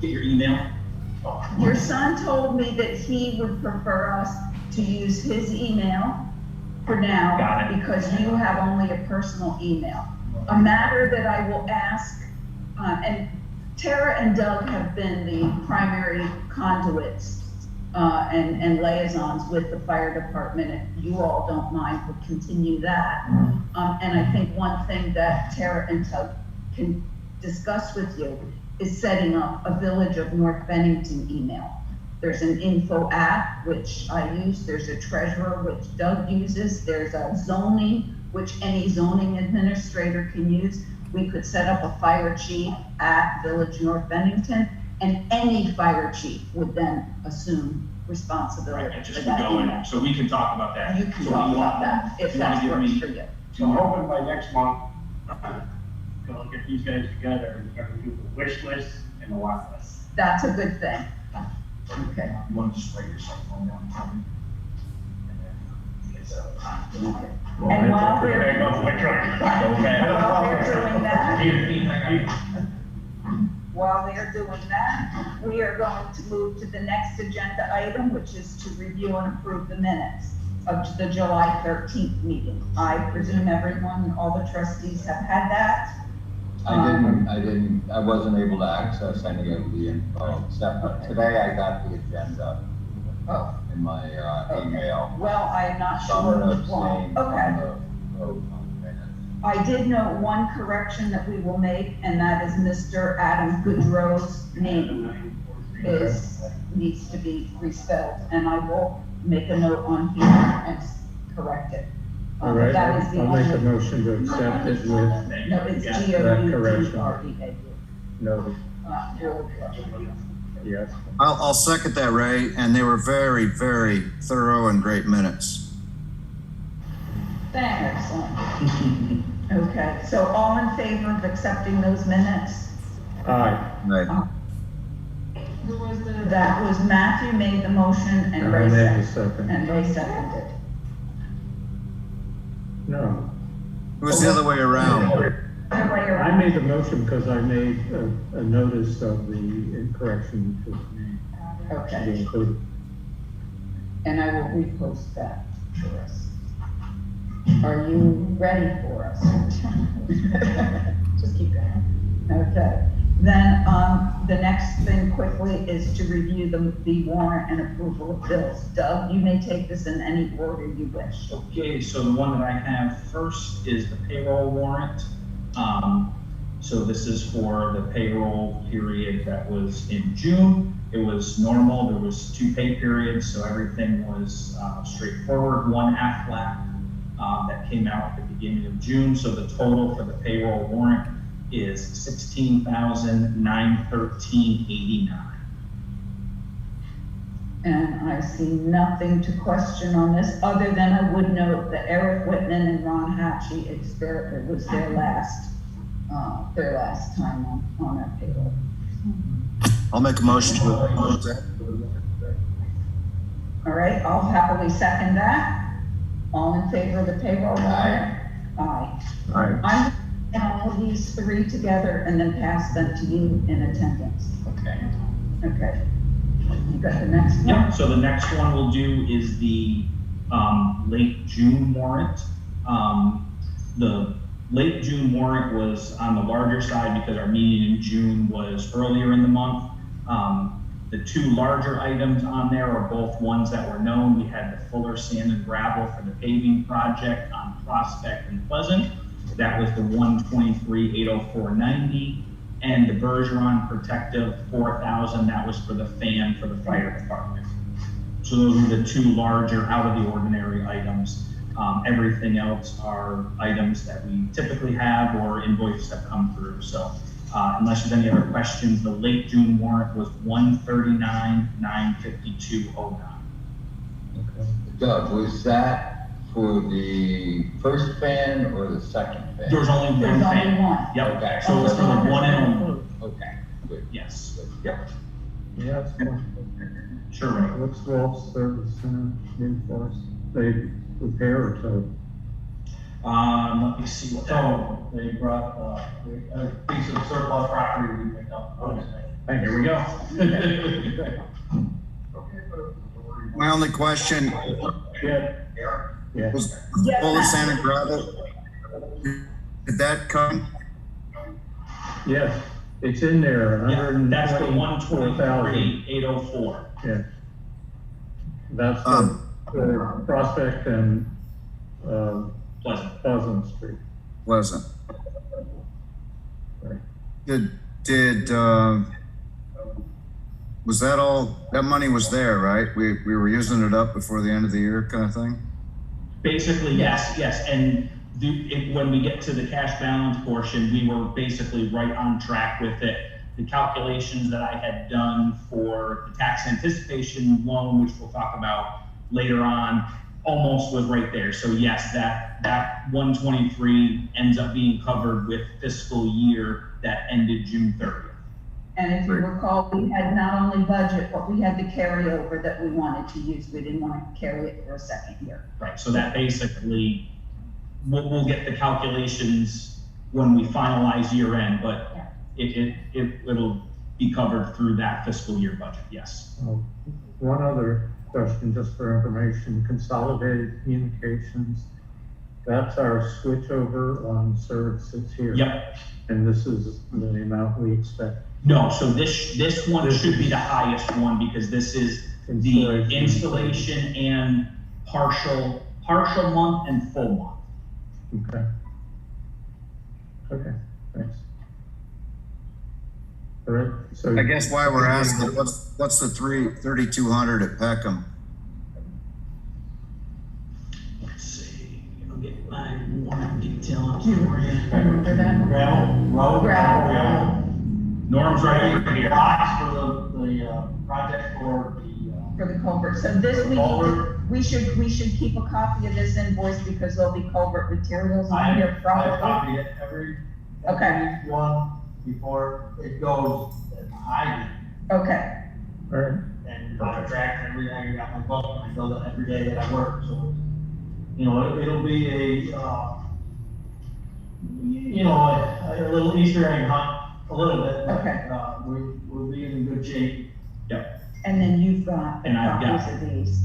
get your email. Your son told me that he would prefer us to use his email for now. Got it. Because you have only a personal email. A matter that I will ask, and Tara and Doug have been the primary conduits and liaisons with the fire department. If you all don't mind, we'll continue that. And I think one thing that Tara and Doug can discuss with you is setting up a Village of North Bennington email. There's an info app, which I use. There's a treasurer, which Doug uses. There's a zoning, which any zoning administrator can use. We could set up a fire chief at Village North Bennington, and any fire chief would then assume responsibility Right, for just that go in, email. so we can talk about that. You can So talk you want- about that if you wanna that give works me- for you. So I'm hoping by next month, we'll get these guys together and start to do the wish list and the watch list. That's a good thing. Okay. You want to just write your cell phone down for me? And while we're, There goes my truck. while we're doing that, Here. while they're doing that, we are going to move to the next agenda item, which is to review and approve the minutes of the July 13th meeting. I presume everyone, all the trustees have had that. I wasn't able to access any of the info, except today I got the agenda Oh, in my email. well, I'm not So I'm sure gonna which one. abstain Okay. on the vote on the minutes. I did note one correction that we will make, and that is Mr. Adam Goodrow's name needs to be respelled, and I will make a note on here and correct it. All right, That is the I'll make a only, motion to accept it with no, it's Yeah. G-O-U-D-R-E-A. no, yes. I'll second that, Ray, and they were very, very thorough and great minutes. Excellent. Okay, so all in favor of accepting those minutes? Aye. Right. That was Matthew made the motion and And I Ray made the seconded. second. And Ray seconded. No, It was the other way around. Other way I around. made the motion because I made a notice of the correction to be Okay, included. and I will repost that for us. Are you ready for us? Just keep going. Okay, then, the next thing quickly is to review the warrant and approval of bills. Doug, you may take this in any order you wish. Okay, so the one that I have first is the payroll warrant. So this is for the payroll period that was in June. It was normal, there was 2 pay periods, so everything was straightforward. One Aflac that came out at the beginning of June, so the total for the payroll warrant is $16,913.89. And I see nothing to question on this, other than I would note that Eric Whitman and Ron Hatchie, it was their last time on our payroll. I'll make a motion to approve that. All right, I'll happily second that. All in favor of the payroll warrant? Aye. Aye. I'm going to all these 3 together and then pass them to you in attendance. Okay. Okay. You got the next one? Yeah, so the next one we'll do is the late June warrant. The late June warrant was on the larger side because our meeting in June was earlier in the month. The 2 larger items on there are both ones that were known. We had the Fuller Sand and Gravel for the paving project on Prospect and Pleasant. That was the $123,804.90. And the Bergeron Protective 4,000, that was for the fan for the fire department. So those are the 2 larger out of the ordinary items. Everything else are items that we typically have or invoices that come through. So unless there's any other questions, the late June warrant was $139,952.09. Doug, was that for the first fan or the second fan? There was only one There's only fan. one. Yep. Okay. So it was for the one and only. Okay, good. Yes. Yep. Yes. Sure, Ray. What's Wolf Service Center do for us? They repair or tow? Let me see what. So they brought a piece of surplus property we picked up. Thank Here you. we go. My only question Yeah, yeah. was Yes, full of ma'am. sand and gravel. Did that come? Yes, it's in there, Yeah, that's the 124,000. 123,804. Yeah. That's Um, the Prospect and, Pleasant. Pleasant Street. Wasn't. Right. Did, was that all, that money was there, right? We were using it up before the end of the year kind of thing? Basically, yes. And when we get to the cash balance portion, we were basically right on track with it. The calculations that I had done for the tax anticipation loan, which we'll talk about later on, almost was right there. So yes, that 123 ends up being covered with fiscal year that ended June 30th. And if you recall, we had not only budget, but we had the carryover that we wanted to use. We didn't want to carry it for a second year. Right, so that basically, we'll get the calculations when we finalize year end, but it'll be covered through that fiscal year budget, yes. One other question, just for information, Consolidated Communications, that's our switch over on services here. Yep. And this is the amount we expect. No, so this one should be the highest one because this is the installation and partial month and full month. Okay. Okay, thanks. All right, so. I guess why we're asking, what's the 3,200 at Peckham? Let's see, I'll get my warrant detail up for you. Remember that? Gravel. Norm's right over here. Box for the project for For the culvert. So this we should keep a copy of this invoice because there'll be culvert materials on here I probably. copy it every one before it goes, and I Okay, All right, do. And contract and everything, I got my book, and I build it every day that I work, so, it'll be a little Easter egg hunt, a little bit, but, Okay. we'll be in good shape. Yep, and then you've got And I've got- copies of these,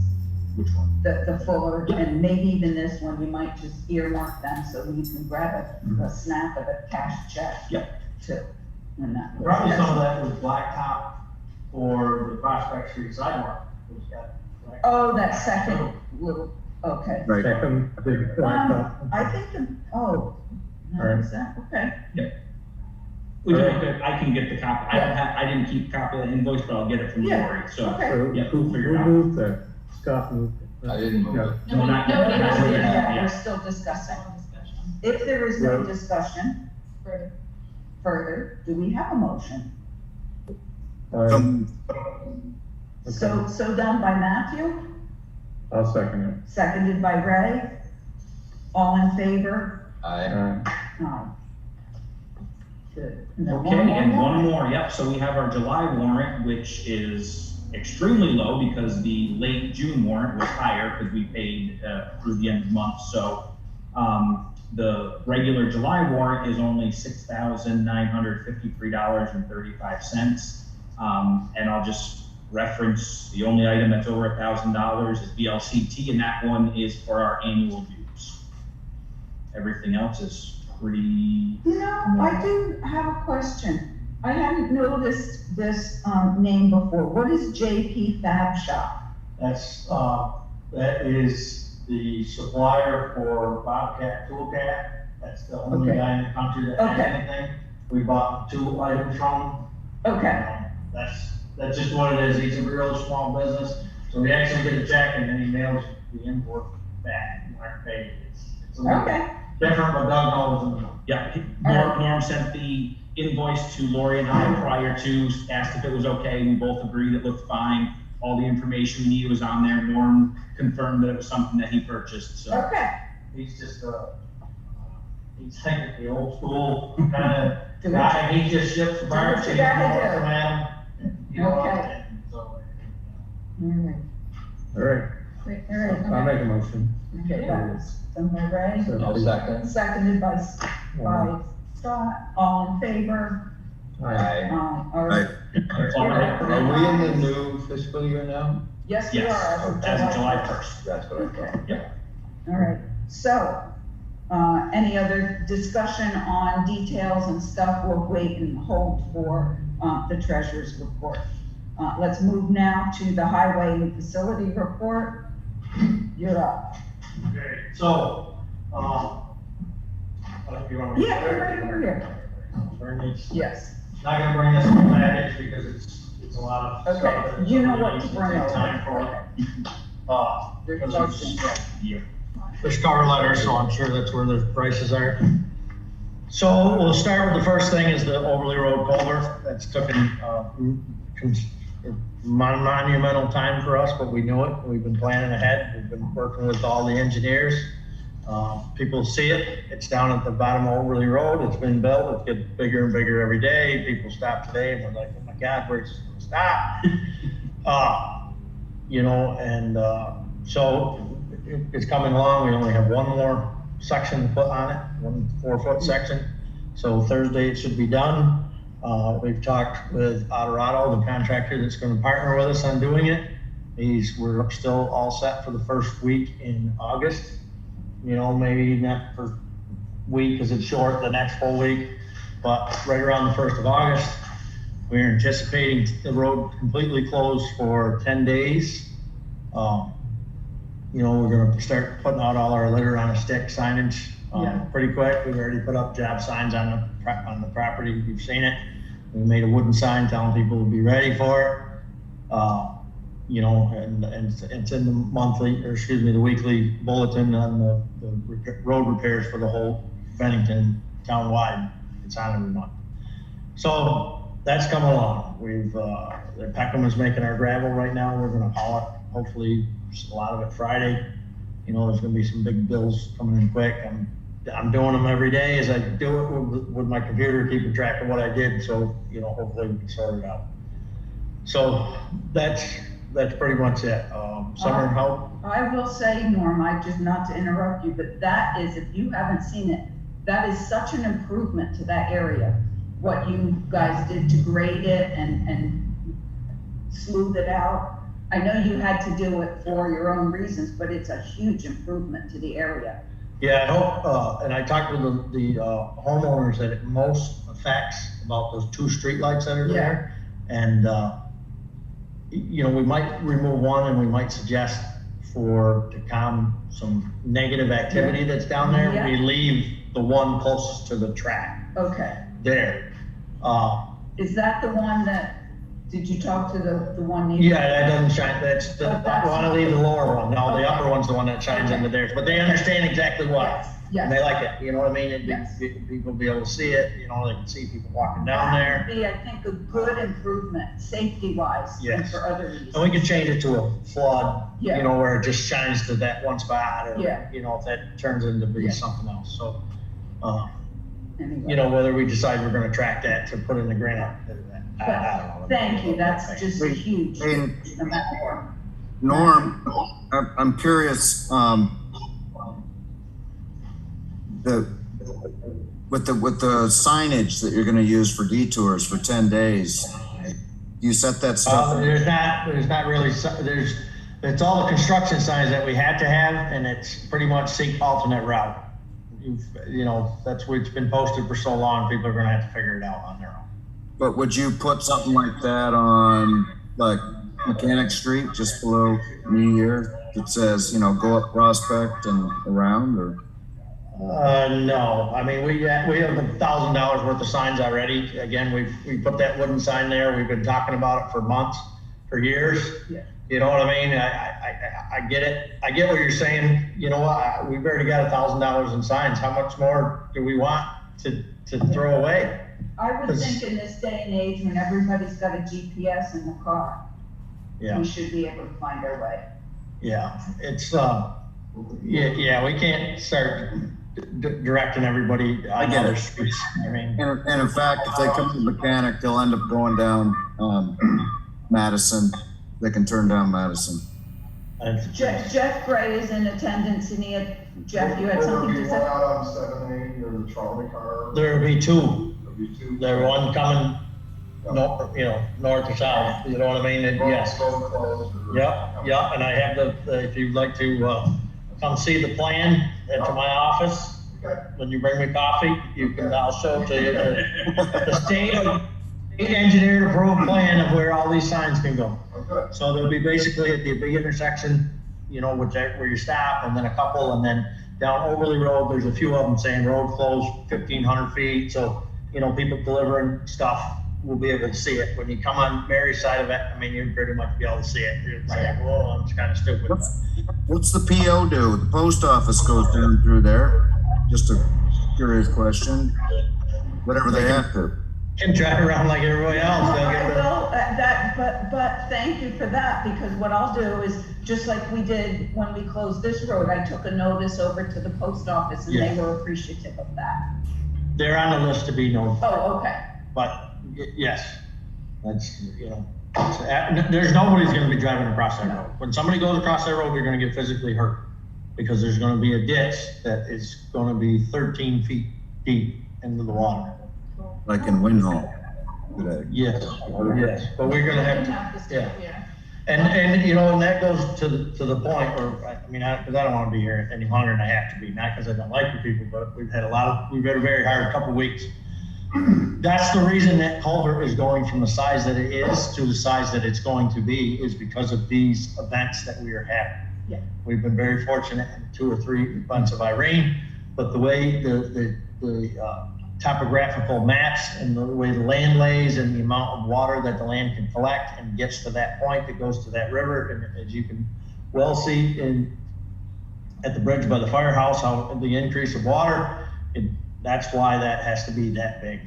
which one? the fuller, and maybe even this one, you might just earmark them so you can grab a snap of a cash check. Yep. Too. And that was- Probably some of that was blacktop for the Prospect Street sidewalk, which got. Oh, that second little, okay. Right. second, big blacktop. I think All no, right. is that, okay. I can get the copy. I didn't keep a copy of the invoice, but I'll get it from Yeah. Lori, so. Okay. So Yeah, who we'll figure it out. moved that? Scott moved it. I didn't move it. No, not yet. Nobody has it Yeah. yet, we're still discussing. If there is no discussion further, do we have a motion? Okay. So done by Matthew, I'll second it. seconded by Ray. All in favor? I, Aye. Good. And then Okay, and one more. more, yep, so we have our July warrant, which is extremely low because the late June warrant was higher because we paid through the end of the month, so the regular July warrant is only $6,953.35. And I'll just reference the only item that's over $1,000 is BLCT, and that one is for our annual dues. Everything else is pretty. I do have a question. I hadn't noticed this, name before. What is JP Fab Shop? That is the supplier for Bobcat Toolcat. That's the only Okay. guy in the country that has Okay. anything. We bought 2 items from him. Okay, That's just what it is. He's a real small business. So we actually get a check and then he mails the invoice back. Mark paid. It's a little okay, different, but Doug knows them. Yeah, Norm sent the invoice to Lori and I prior to, asked if it was okay. We both agreed it looked fine. All the information we needed was on there. Norm confirmed that it was something that he purchased, so. okay. He's just he's like the old school kind of guy. He just ships the parts. what you gotta do. Okay. All right, I'll make a motion. Okay, that was done by Ray, I'll second. seconded by Scott. All in favor? Aye. All right. Right. Are we in the new fiscal year now? Yes, we Yes, are. as of July 1st. That's what I thought. Okay. All right, so, any other discussion on details and stuff? We'll wait and hold for, the treasurer's report. Let's move now to the highway and facility report. You're up. Okay, so, if you want me to. Yeah, you're right over here. Yes, Not gonna bring this whole package because it's a lot of stuff. okay, that you know really what needs to bring take time over. for. There's Because motion. there's cover letters, so I'm sure that's where the prices are. So we'll start with the first thing is the Overley Road culvert. That's taken, monumental time for us, but we knew it. We've been planning ahead. We've been working with all the engineers. People see it. It's down at the bottom of Overley Road. It's been built. It's getting bigger and bigger every day. People stop today and we're like, oh my God, where's this gonna stop? So it's coming along. We only have one more section to put on it, 1 4-foot section. So Thursday it should be done. We've talked with Adorado, the contractor that's gonna partner with us on doing it. We're still all set for the first week in August. Maybe not for week because it's short, the next full week, but right around the 1st of August. We're anticipating the road completely closed for 10 days. We're gonna start putting out all our litter on a stick signage pretty quick. We've already put up job signs on the property. You've seen it. We made a wooden sign telling people to be ready for it. And it's in the weekly bulletin on the road repairs for the whole Bennington town-wide. It's on every month. So that's coming along. The Peckham is making our gravel right now. We're gonna haul it, hopefully a lot of it Friday. There's gonna be some big bills coming in quick. I'm doing them every day as I do it with my computer, keeping track of what I did. So, hopefully we can sort it out. So that's pretty much it. Summer help. I will say, Norm, not to interrupt you, but that is, if you haven't seen it, that is such an improvement to that area. What you guys did to grade it and smooth it out. I know you had to do it for your own reasons, but it's a huge improvement to the area. Yeah, I hope, and I talked with the homeowners that it most affects about those 2 streetlights that are there. And, we might remove one and we might suggest to calm some negative activity that's down there. Yeah. We leave the one closest to the track Okay. there. Is that the one did you talk to the one? Yeah, that doesn't shine. I want to leave the lower one. No, the Okay. upper one's the one that shines into theirs, but they understand exactly why. Yes. And they like it, you know what I mean? Yes. People be able to see it, they can see people walking down That would there. be, I think, a good improvement, safety-wise, and Yes. for other reasons. And we can change it to a flood, Yeah. where it just shines to that one spot, or, Yeah. if that turns into be Yeah. something else. So, Anyway. whether we decide we're gonna track that to put in the granite, I don't know. Thank you, that's just a huge And amount more. Norm, I'm curious, with the signage that you're gonna use for detours for 10 days, you set that stuff? There's not really, it's all the construction signs that we had to have, and it's pretty much seek alternate route. That's what's been posted for so long, people are gonna have to figure it out on their own. But would you put something like that on, like, Mechanic Street, just below me here, that says, go up Prospect and around, or? No, I mean, we have $1,000 worth of signs already. Again, we put that wooden sign there. We've been talking about it for months, for years. Yeah. You know what I mean? I get it. I get what you're saying. You know what? We've already got $1,000 in signs. How much more do we want to throw away? I would think in this day and age, when everybody's got a GPS in the car, Yeah. we should be able to find our way. Yeah, it's, we can't start directing everybody on get other it. streets. I mean, And in fact, if they come to Mechanic, they'll end up going down, Madison. They can turn down Madison. Jeff Gray is in attendance, and Jeff, you had something to There'll be one say? out on 7A, or the trolley car. there'll be 2. There'll be 2. There's one coming no, you know, north or south, you know what I mean? And yes. Yeah, and I have if you'd like to, come see the plan to my office, when you bring me coffee, I'll show it to you, the state engineered approved plan of where all these signs can go. So they'll be basically at the big intersection, you know, where you stop, and then a couple, and then down Overley Road, there's a few of them saying road closed 1,500 feet, so, you know, people delivering stuff will be able to see it. When you come on Mary's side of it, I mean, you pretty much be able to see it. It's like, whoa, it's kind of stupid. What's the PO do? The post office goes down through there. Just a curious question. Whatever they have to. Can drive around like everybody else. But thank you for that, because what I'll do is, just like we did when we closed this road, I took a notice over to the post office and they were appreciative of that. They're on the list to be notified. Oh, okay. But yes, that's, you know, there's nobody's gonna be driving across that road. When somebody goes across that road, they're gonna get physically hurt, because there's gonna be a ditch that is gonna be 13 feet deep into the water. Like in Windhall today. Yes, but we're gonna have to, yeah. And you know, and that goes to the point where, I mean, because I don't wanna be here any longer than I have to be, not because I don't like the people, but we've had a very hard couple weeks. That's the reason that culvert is going from the size that it is to the size that it's going to be, is because of these events that we are having. Yeah. We've been very fortunate in 2 or 3 events of Irene, but the way the topographical maps and the way the land lays and the amount of water that the land can collect and gets to that point that goes to that river, and as you can well see at the bridge by the firehouse, how the increase of water, that's why that has to be that big.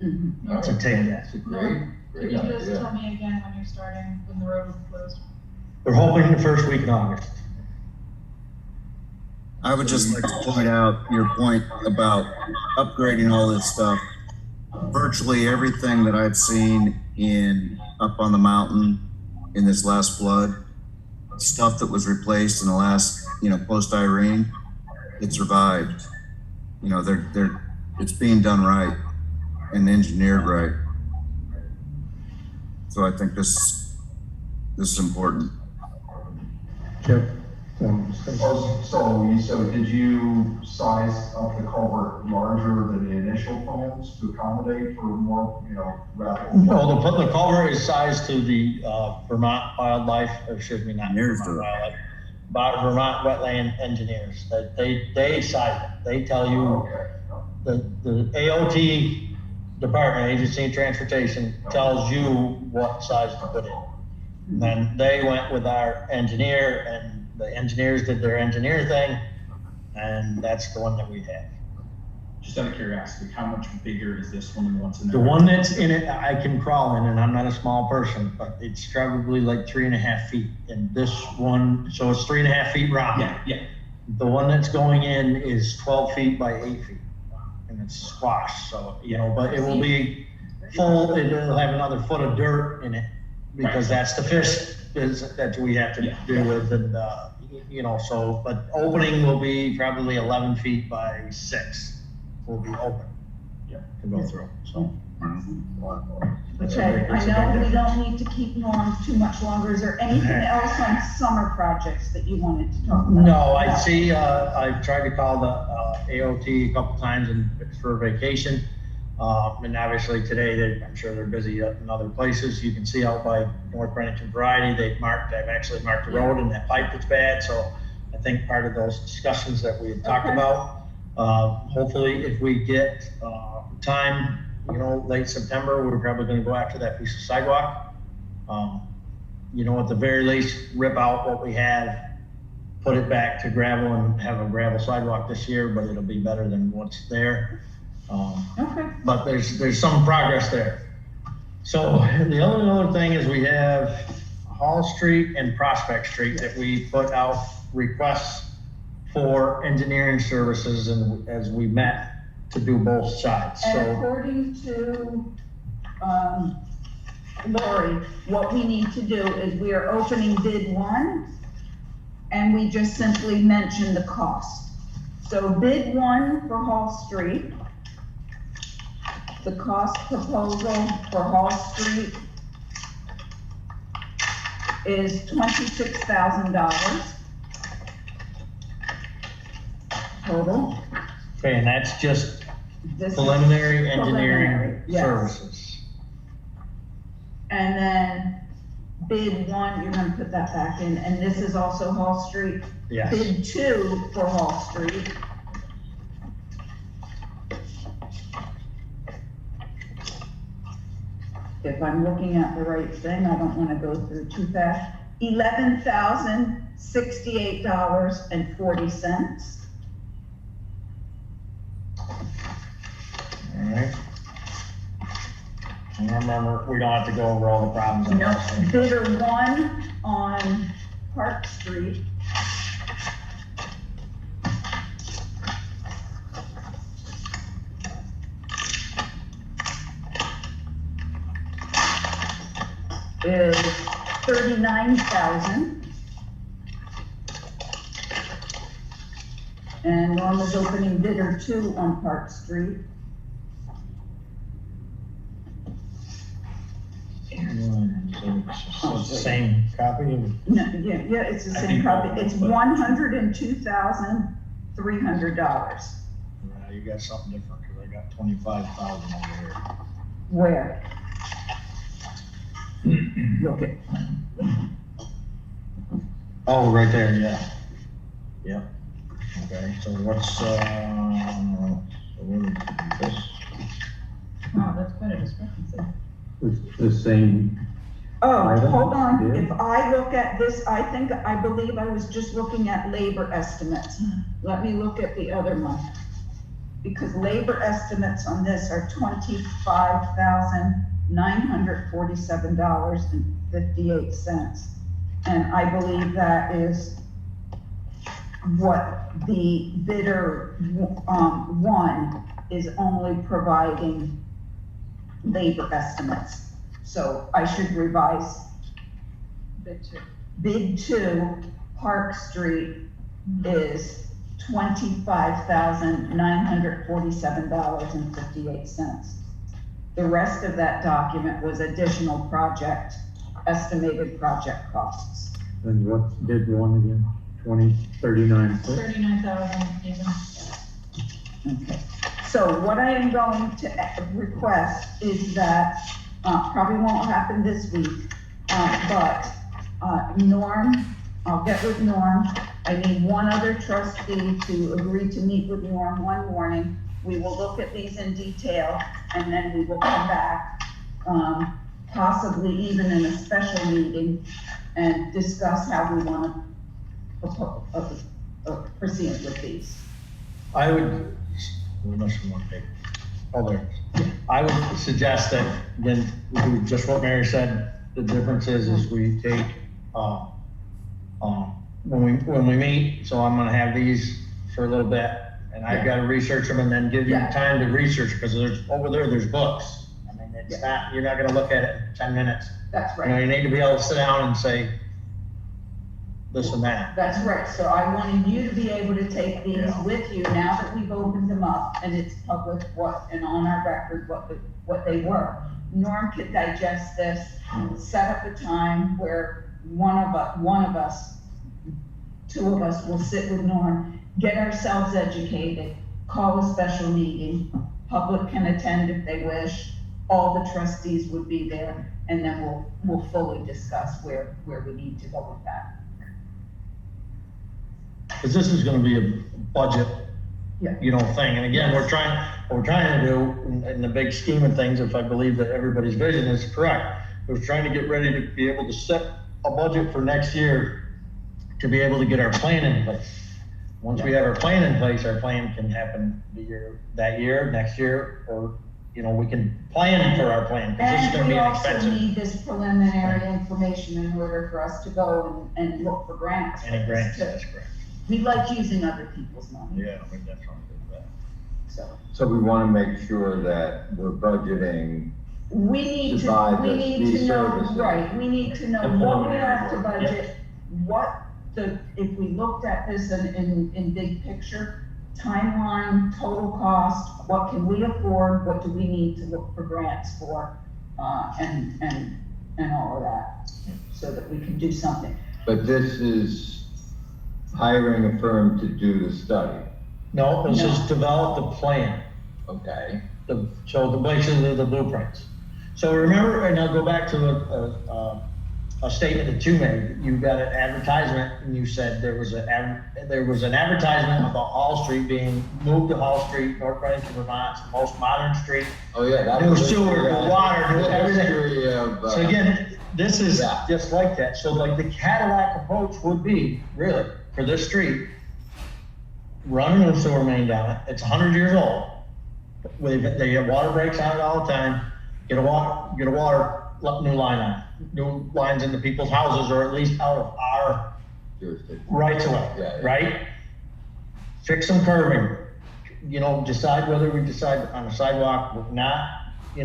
Mm-hmm. To take that. Great. Could you just tell me again when you're starting, when the road will be closed? We're hoping the first week in August. I would just like to point out your point about upgrading all this stuff. Virtually everything that I've seen up on the mountain in this last flood, stuff that was replaced in the last, post Irene, it survived. It's being done right and engineered right. So I think this is important. Chip? So did you size up the culvert larger than the initial plans to accommodate for more, rapid? No, the culvert is sized to the Vermont Wildlife, or excuse me, not Vermont Wildlife, but Vermont Wetland Engineers. That they size it. They tell you, the AOT Department, Agency of Transportation, tells you what size to put in. And then they went with our engineer, and the engineers did their engineer thing, and that's the one that we have. Just out of curiosity, how much bigger is this one than what's in there? The one that's in it, I can crawl in, and I'm not a small person, but it's probably like 3.5 feet. And this one, so it's 3.5 feet round. Yeah. The one that's going in is 12 feet by 8 feet, and it's squashed. So, but it will be full. It'll have another foot of dirt in it, because that's the fish that we have to deal with. And, but opening will be probably 11 feet by 6 will be open to go through. So. Okay, I know we don't need to keep you on too much longer. Is there anything else on summer projects that you wanted to talk about? No, I see, I've tried to call the AOT a couple times for vacation. And obviously today, I'm sure they're busy in other places. You can see out by North Bennington Variety, they've actually marked the road and that pipe that's bad. So I think part of those discussions that we had talked about, hopefully if we get time, late September, we're probably going to go after that piece of sidewalk. At the very least, rip out what we have, put it back to gravel, and have a gravel sidewalk this year, but it'll be better than what's there. But there's some progress there. So the only other thing is we have Hall Street and Prospect Street that we put out requests for engineering services, and as we met to do both sides. And So according to Lori, what we need to do is we are opening bid 1, and we just simply mention the cost. So bid 1 for Hall Street the cost proposal for Hall Street is $26,000 total. Okay, and that's just This is preliminary engineering preliminary, yes. services. And then bid 1, you're gonna put that back in, and this is also Hall Street. Yes. Bid 2 for Hall Street. If I'm looking at the right thing, I don't wanna go through too fast. $11,068.40. All right. And remember, we don't have to go over all the problems. on No, this thing. bidder 1 on Park Street. Is 39,000. And Norm is opening bidder 2 on Park Street. So it's the same copy? No, yeah, it's the I same think copy. I'll- It's $102,300. You got something different, because I got 25,000 over here. Where? Look at, Oh, right there, yeah. Yep. Okay, so what's, so what is this? Wow, that's quite a discrepancy. It's the same, oh, Item, hold on. yeah. If I look at this, I believe I was just looking at labor estimates. Let me look at the other one. Because labor estimates on this are $25,947.58. And I believe that is what the bidder, 1 is only providing labor estimates. So I should revise Bid 2. bid 2, Park Street is $25,947.58. The rest of that document was additional estimated project costs. and what's bid 1 again? 39,600? 39,000 even. Okay. So what I am going to request is that, probably won't happen this week, but Norm, I'll get with Norm. I need one other trustee to agree to meet with Norm one morning. We will look at these in detail, and then we will come back, possibly even in a special meeting, and discuss how we want to proceed with these. I would, we must have one paper. Oh, there. I would suggest that, again, we do just what Mary said. The difference is we take, when we meet, so I'm gonna have these for a little bit, and I've gotta research them and then give you Yeah. time to research, because over there's books. I mean, it's not, you're not gonna look at it in 10 minutes. That's You know, right. you need to be able to sit down and say this and that. That's right. So I wanted you to be able to take these Yeah. with you now that we've opened them up and it's public and on our record what they were. Norm could digest this, set up a time where one of us, 2 of us will sit with Norm, get ourselves educated, call a special meeting, public can attend if they wish, all the trustees would be there, and then we'll fully discuss where we need to go with that. Because this is gonna be a budget, Yeah. thing, and again, what we're trying to do in the big scheme of things, if I believe that everybody's vision is correct, we're trying to get ready to be able to set a budget for next year to be able to get our plan in place. Once we have our plan in place, our plan can happen that year, next year, or, we can plan for our plan, because this is And gonna be we an also expensive. need this preliminary information in order for us to go and look for grants. Any grants, too. that's correct. We like using other people's money, Yeah, we definitely do that. so. So we want to make sure that we're budgeting, We need To buy to, we this- need these to know, services. right, we need to know The what we have to preliminary, budget, if we looked at this in big picture, timeline, total cost, what can we afford, what do we need to look for grants for, and all of that, so that we can do something. But this is hiring a firm to do the study, No, this is develop the plan, okay? so the basically the blueprints. So remember, and I'll go back to a statement that you made. You got an advertisement, and you said there was an advertisement about Hall Street being moved to Hall Street, North Bennington, Vermont, it's the most modern street. Oh, yeah. that New was sewer, new water, new the everything. history of, So again, this is Yeah. just like that. So like the Cadillac approach would be, really, for this street, run a new sewer main down it. It's 100 years old. They have water breaks on it all the time. Get a water new line on it. New lines into people's houses, or at least out of our jurisdiction. rights of way, Yeah, yeah. right? Fix some curving, decide whether we decide on a sidewalk or not,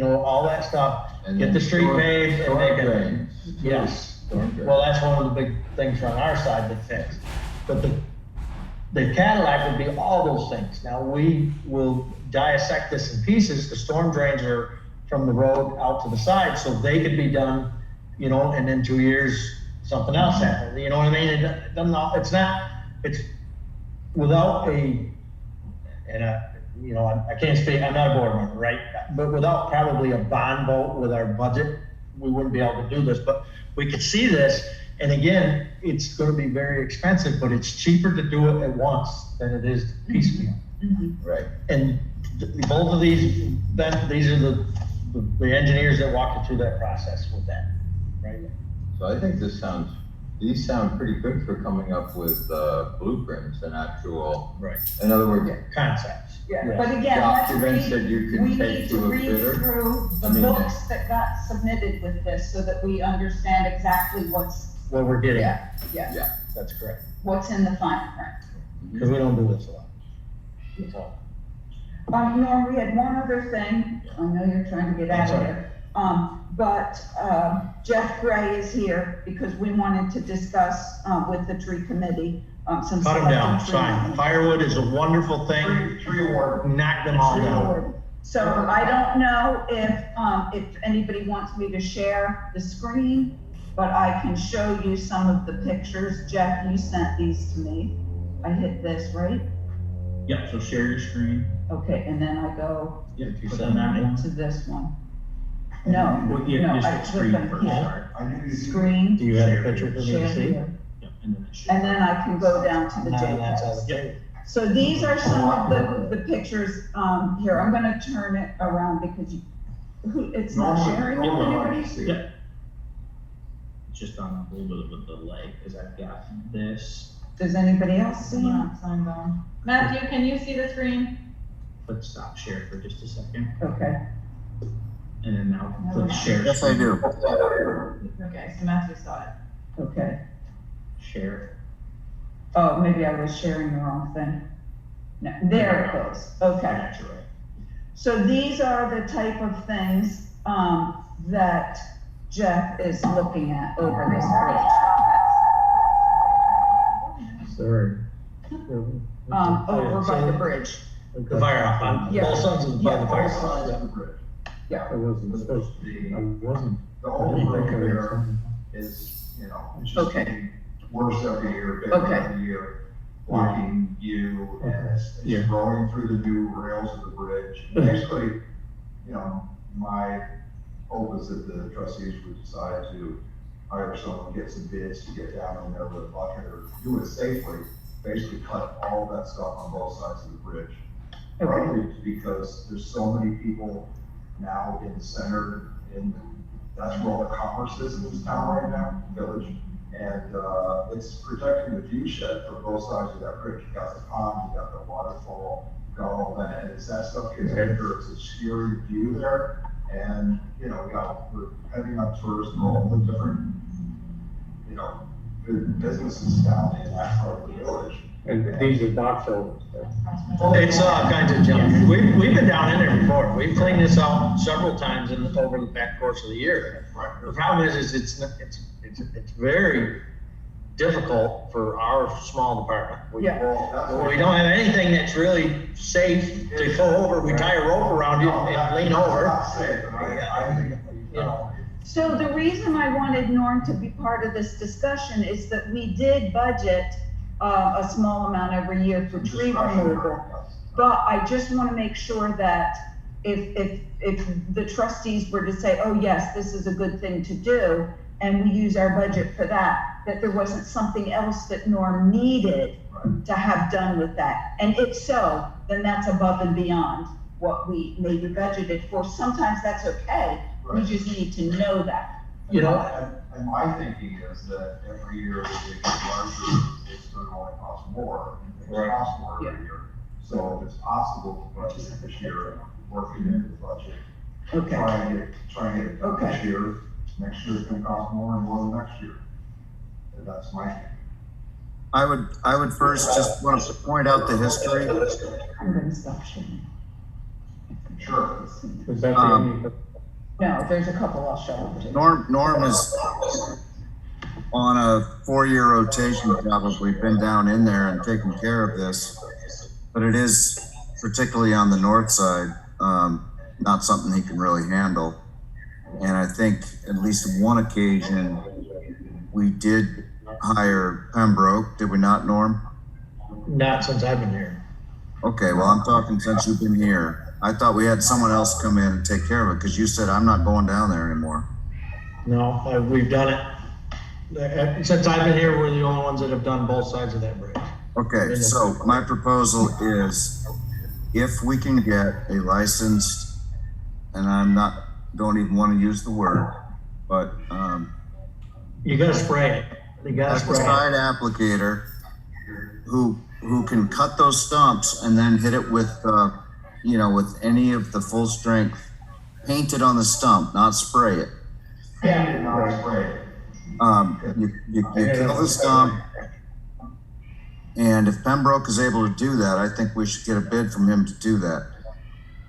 all that stuff. And Get then the street storm- paved and storm make it. drains. Yes. Storm drains. Well, that's one of the big things on our side that fix. But the Cadillac would be all those things. Now, we will dissect this in pieces. The storm drains are from the road out to the side, so they could be done, and in 2 years, something else happens. You know what I mean? It's without I can't speak, I'm not a board member, right? But without probably a bond vote with our budget, we wouldn't be able to do this, but we could see this. And again, it's gonna be very expensive, but it's cheaper to do it at once than it is to piecemeal. Right. And both of these are the engineers that walk you through that process with that, right? So I think these sound pretty good for coming up with blueprints and actual, Right. in other words, Concepts. Yeah, Yes. but again, let's documents that you can we take need to to a read bidder. through the I mean, books that got submitted with this, so that we understand exactly what's, What we're getting, yeah, yeah, Yeah. that's correct, what's in the fine print. because we don't do this a lot. That's all. Norm, we had one other thing, I know you're trying to get out of here. But Jeff Gray is here because we wanted to discuss, with the tree committee, some. Cut them down, selected fine. tree- Firewood is a wonderful thing, Tree award. knock them all down. So I don't know if anybody wants me to share the screen, but I can show you some of the pictures. Jeff, you sent these to me. I hit this, right? Yep, so share your screen. Okay, and then I go Yep, you click send on that one. to this one. No, Well, yeah, no, just I hit click screen on first, here. sorry. I knew you. Screen, Do you have a picture for me share to see? here. Yep, and then it should- And then I can go down to the No, that's all JPEGs. the table. So these are some of the pictures, here, I'm gonna turn it around because it's not sharing with anybody? Yeah. It's just on a little bit of a delay, because I've got this, Does anybody else see it? Not signed on. Matthew, can you see the screen? let's stop share for just a second, Okay, and then now click share. Yes, I do. Okay, so Matthew saw it. okay. Share. Oh, maybe I was sharing the wrong thing. No, there it goes, okay. That's right. So these are the type of things, that Jeff is looking at over this bridge. Sorry. Over by the bridge. The fire, on Yeah. both sides of the Yeah. fire. Sides of the bridge. I wasn't supposed to, I wasn't. The I whole didn't road think I there was. is, it's just Okay. getting worse every year, bigger Okay. every year, blocking view, and Yeah. it's rolling through the new rails of the bridge. Basically, my hope is that the trustees would decide to hire someone, get some bids to get down in there with a bucket or do it safely, basically cut all of that stuff on both sides of the bridge. Okay. Probably because there's so many people now in the center, and that's where all the commerce is in this town right now, village. And, it's protecting the view shed for both sides of that bridge. You got the pond, you got the waterfall, you got all that, and as that stuff gets bigger, it's a scary view there. And, we're heading up towards all the different, businesses down in that part of the village. And these are box overs. It's all kinds of junk. We've been down in there before. We've cleaned this out several times over the back course of the year. Right. The problem is it's very difficult for our small department. Yeah. Well, that's what- We don't have anything that's really safe to go over. We tie a rope around you and lean I'm over. not safe, but I think, You know, So the reason I wanted Norm to be part of this discussion is that we did budget a small amount every year for tree removal. But I just want to make sure that if the trustees were to say, oh yes, this is a good thing to do, and we use our budget for that, that there wasn't something else that Norm needed to have done with that. And if so, then that's above and beyond what we maybe budgeted for. Sometimes that's okay. We just need to know that. You know, And my thinking is that every year as it gets larger, it's going to only cost more, and things cost more every year. So if it's possible to budget this year, working into the budget, Okay. try and get it done this Okay. year. Next year it's going to cost more and more than next year. And that's my thinking. I would first just want to point out the history. I'm gonna stop sharing. Sure. Is that the only? No, there's a couple I'll show up to. Norm is on a 4-year rotation, probably been down in there and taking care of this. But it is, particularly on the north side, not something he can really handle. And I think at least one occasion, we did hire Pembroke, did we not, Norm? not since I've been here. Okay, well, I'm talking since you've been here. I thought we had someone else come in and take care of it, because you said, I'm not going down there anymore. No, we've done it. Since I've been here, we're the only ones that have done both sides of that bridge. Okay, so my proposal is, if we can get a licensed, and don't even want to use the word, but, You gotta spray it. You gotta spray it. pesticide applicator who can cut those stumps and then hit it with, with any of the full strength, paint it on the stump, not spray it. Paint it, not spray it. You kill the stump, and if Pembroke is able to do that, I think we should get a bid from him to do that.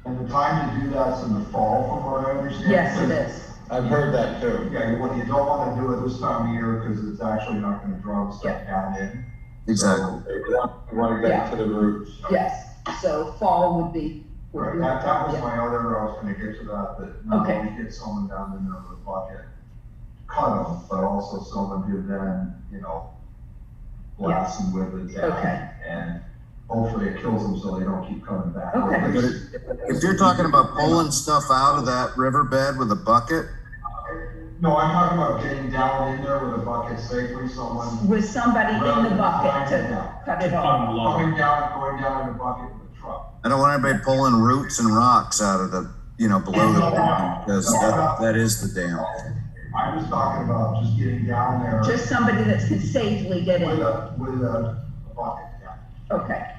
And the time to do that's in the fall, from what I understand. Yes, it is. I've heard that too. Yeah, you don't want to do it this time of year because it's actually not going to draw the stuff down in. Exactly. You want to get to the roots. Yes, so fall would be. Right, that was my other, I was going to get to that not Okay. only get someone down in there with a bucket, cut them, but also someone who then, blast them with it. Okay. And hopefully it kills them so they don't keep coming back. Okay. But if you're talking about pulling stuff out of that riverbed with a bucket, No, I'm talking about getting down in there with a bucket safely, someone. With somebody in the bucket to cut it off. Going down in a bucket with a truck. I don't want anybody pulling roots and rocks out of the, below the dam, because that is the dam. I'm just talking about just getting down there. Just somebody that can safely get With in. a bucket, yeah. Okay.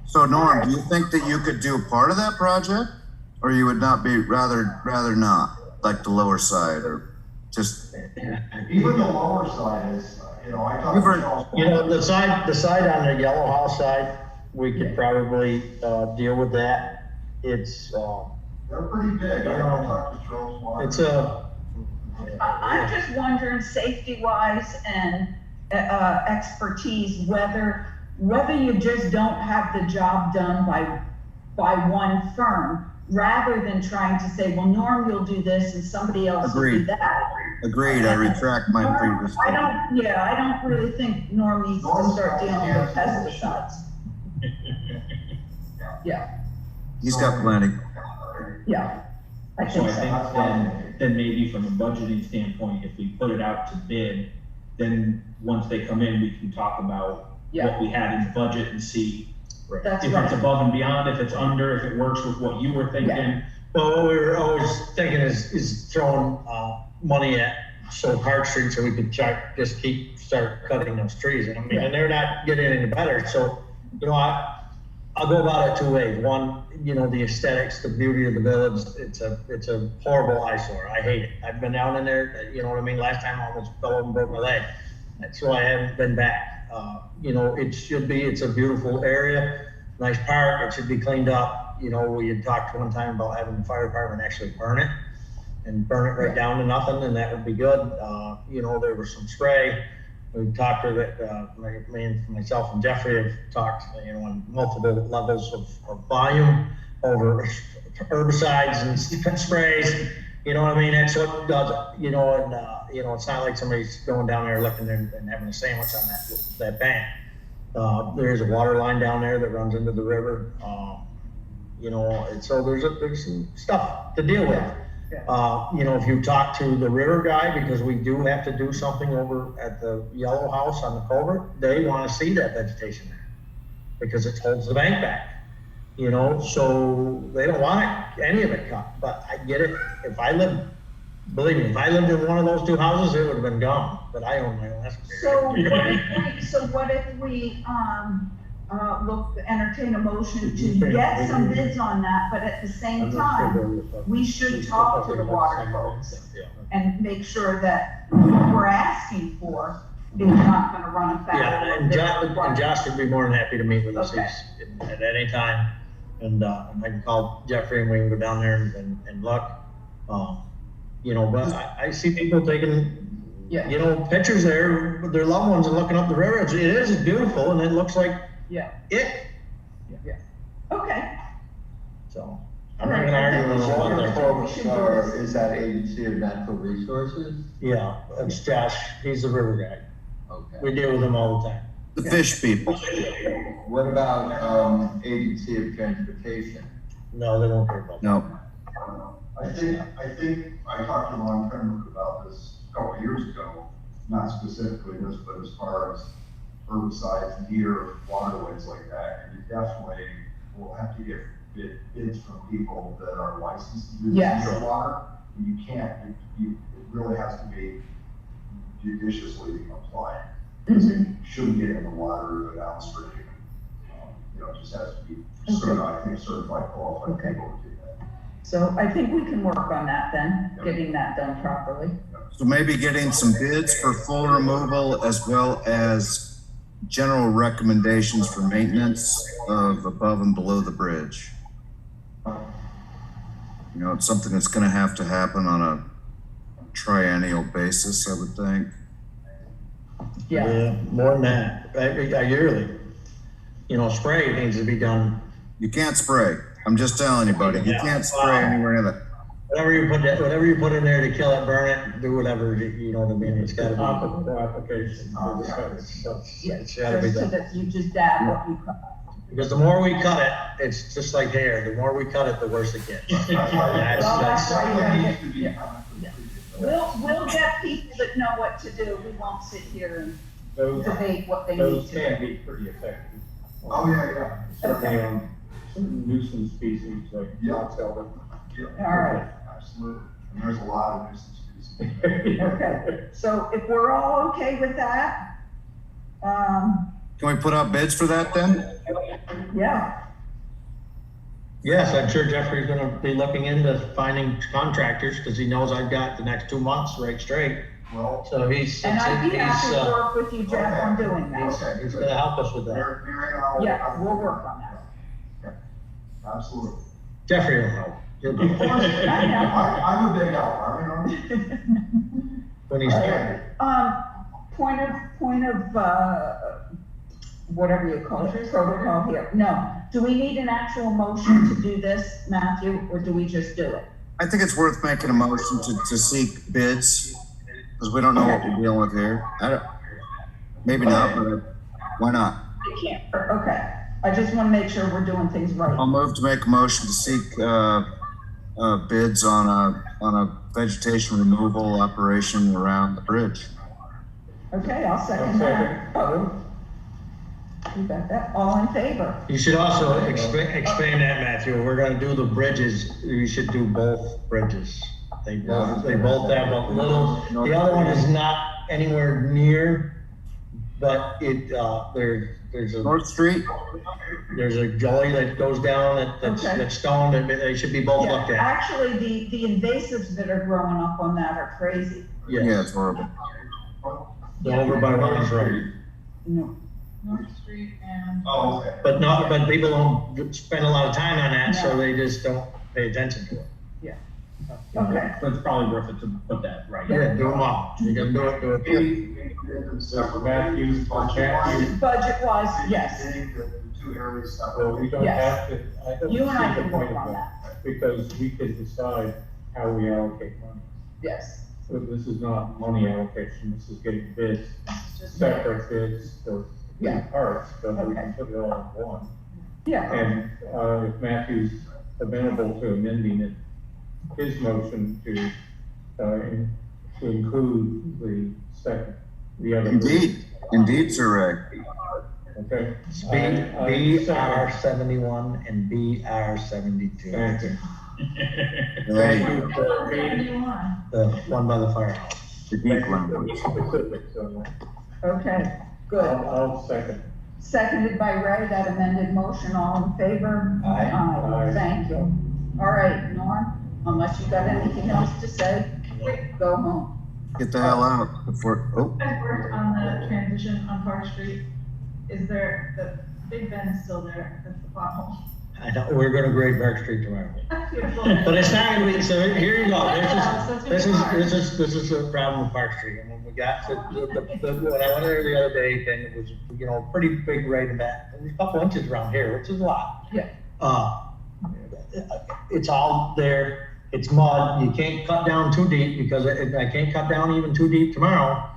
So Norm, do you think that you could do part of that project? Or you would not be, rather not, like the lower side, or just, Even the lower side is, I talked We've to heard- Charles. The side on the yellow house side, we could probably, deal with that. It's, They're pretty big. I talked to Charles Water. it's a, I'm just wondering, safety-wise and expertise, whether you just don't have the job done by one firm, rather than trying to say, well, Norm, you'll do this, and somebody else will do Agreed. that. agreed, I retract my previous I statement. don't really think Norm needs to start dealing with pesticides. Yeah, He's got plenty. yeah, I So think I so. think then maybe from a budgeting standpoint, if we put it out to bid, then once they come in, we can talk about Yeah. what we had in the budget and see That's if it's right. above and beyond, if it's under, if it works with what you were thinking. well, what we were always thinking is throwing, money at Soul Park Street so we could start cutting those trees. And I mean, and they're not getting any better. So, I'll go about it two ways. One, the aesthetics, the beauty of the village, it's a horrible eyesore. I hate it. I've been down in there, you know what I mean? Last time I almost fell over and broke my leg. That's why I haven't been back. It's a beautiful area, nice park. It should be cleaned up. We had talked one time about having the fire department actually burn it right down to nothing, and that would be good. There was some spray. We've talked to myself and Jeffrey have talked, on multiple levels of volume over herbicides and sprays. You know what I mean? That's what does it, and, it's not like somebody's going down there looking and having a sandwich on that bank. There's a water line down there that runs into the river. And so there's some stuff to deal with. If you talk to the river guy, because we do have to do something over at the yellow house on the culvert, they want to see that vegetation there because it holds the bank back. So they don't want any of it cut, but I get it. Believe me, if I lived in one of those two houses, it would have been gone, but I own my own excavator. So what if we, entertain a motion to get some bids on that, but at the same time, we should talk to the water folks and make sure that what we're asking for is not gonna run afoul. Yeah, and Josh would be more than happy to meet with us Okay. at any time. And I can call Jeffrey and we can go down there and look. But I see people taking, pictures there with their loved ones and looking up the river. It is beautiful and it looks like it. Okay. So I'm not gonna argue with Water what folks is that Agency of Natural Resources? Yeah, that's Josh. He's the river guy. Okay. We deal with him all the time. The fish people. What about, Agency of Transportation? No, they won't care about that. No. I think I talked to Ron Pembroke about this a couple of years ago, not specifically this, but as far as herbicides near waterways like that, and you definitely will have to get bids from people that are licensed to do this Yes. near water. You can't, it really has to be judiciously applied. Because it shouldn't get in the water or go downstream. It just has to be certified, qualified Okay. people to do that. So I think we can work on that then, getting that done properly. So maybe getting some bids for full removal as well as general recommendations for maintenance of above and below the bridge. It's something that's gonna have to happen on a triennial basis, I would think. Yeah. More than that, yearly. Spray needs to be done. You can't spray. I'm just telling you, buddy. You can't spray anywhere near that. Whatever you put in there to kill it, burn it, do whatever, you know what I mean? It's gotta be. Topical application. It's gotta be So done. that you just add what you cut. Because the more we cut it, it's just like hair. The more we cut it, the worse it gets. Well, that's why you gotta Needs to be get, we'll get people that know what to do. We won't sit here and Those, debate what they need those to can do. be pretty effective. Oh, yeah. Certainly on some nuisance species like Yeah. box elder. Yeah. All right. Absolutely. And there's a lot of nuisance species. Okay, so if we're all okay with that, Can we put out bids for that then? yeah, Yes, I'm sure Jeffrey's gonna be looking into finding contractors, because he knows I've got the next 2 months right straight. Well, So he's and I'd be happy to work with you, Jeff, on doing that. okay. he's gonna help us with that. Mary and I'll- Yeah, we'll work on that. Absolutely. Jeffrey will help. He'll do it. I know. I'm a big help, I mean, When he's there. Point of, whatever you call it, protocol here. No, do we need an actual motion to do this, Matthew, or do we just do it? I think it's worth making a motion to seek bids, because we don't know what we're dealing with here. Maybe not, but why not? I can't, okay. I just want to make sure we're doing things right. I'll move to make a motion to seek bids on a vegetation removal operation around the bridge. Okay, I'll second that. Oh, you got that? All in favor? You should also expand that, Matthew. We're gonna do the bridges. You should do both bridges. They both have a little, the other one is not anywhere near, but there's North Street? a gully that goes down that's stoned, and they should be both Yeah, looked at. actually, the invasives that are growing up on that are crazy. Yeah, it's horrible. They're over by Ron's Road. No. North Street and. Oh, okay. But people don't spend a lot of time on that, so No. they just don't pay attention to it. Okay. So it's probably worth it to put that right. Yeah, do them all. You can do it. The Matthews, Budget-wise, yes. The two areas well, we don't Yes. have to, I don't You and I see the can point work of on that, that. because we can decide how we allocate money. Yes. So this is not money allocation, this is getting bids, It's just. separate bids for Yeah. parts, but we Okay. can put it all in one. Yeah, And, if Matthew's amenable to amending it, his motion to include the second, the other. Indeed, Sir Ray. Okay. It's I BR 71 and BR 72. Thank you. Hey, Thank you for Whatever being you want. The one by the firehouse. the deep language. specific, so okay, good. I'll second. Seconded by Ray, that amended motion, all in favor? Aye. Aye. Thank you. All right, Norm, unless you got anything else to say, go home. Get the hell out before, oh, You guys worked on the transition on Park Street. Is there, the Big Ben is still there, that's the pothole. I know, we're gonna grade Park Street tomorrow. Beautiful. But it's not gonna be, so here you go, That's this really is the problem with Park Street. And when we got to, when I went there the other day, and it was, you know, a pretty big rain of that, there's a couple inches around here, which is a lot. Yeah. It's all there, it's mud, you can't cut down too deep, because I can't cut down even too deep tomorrow,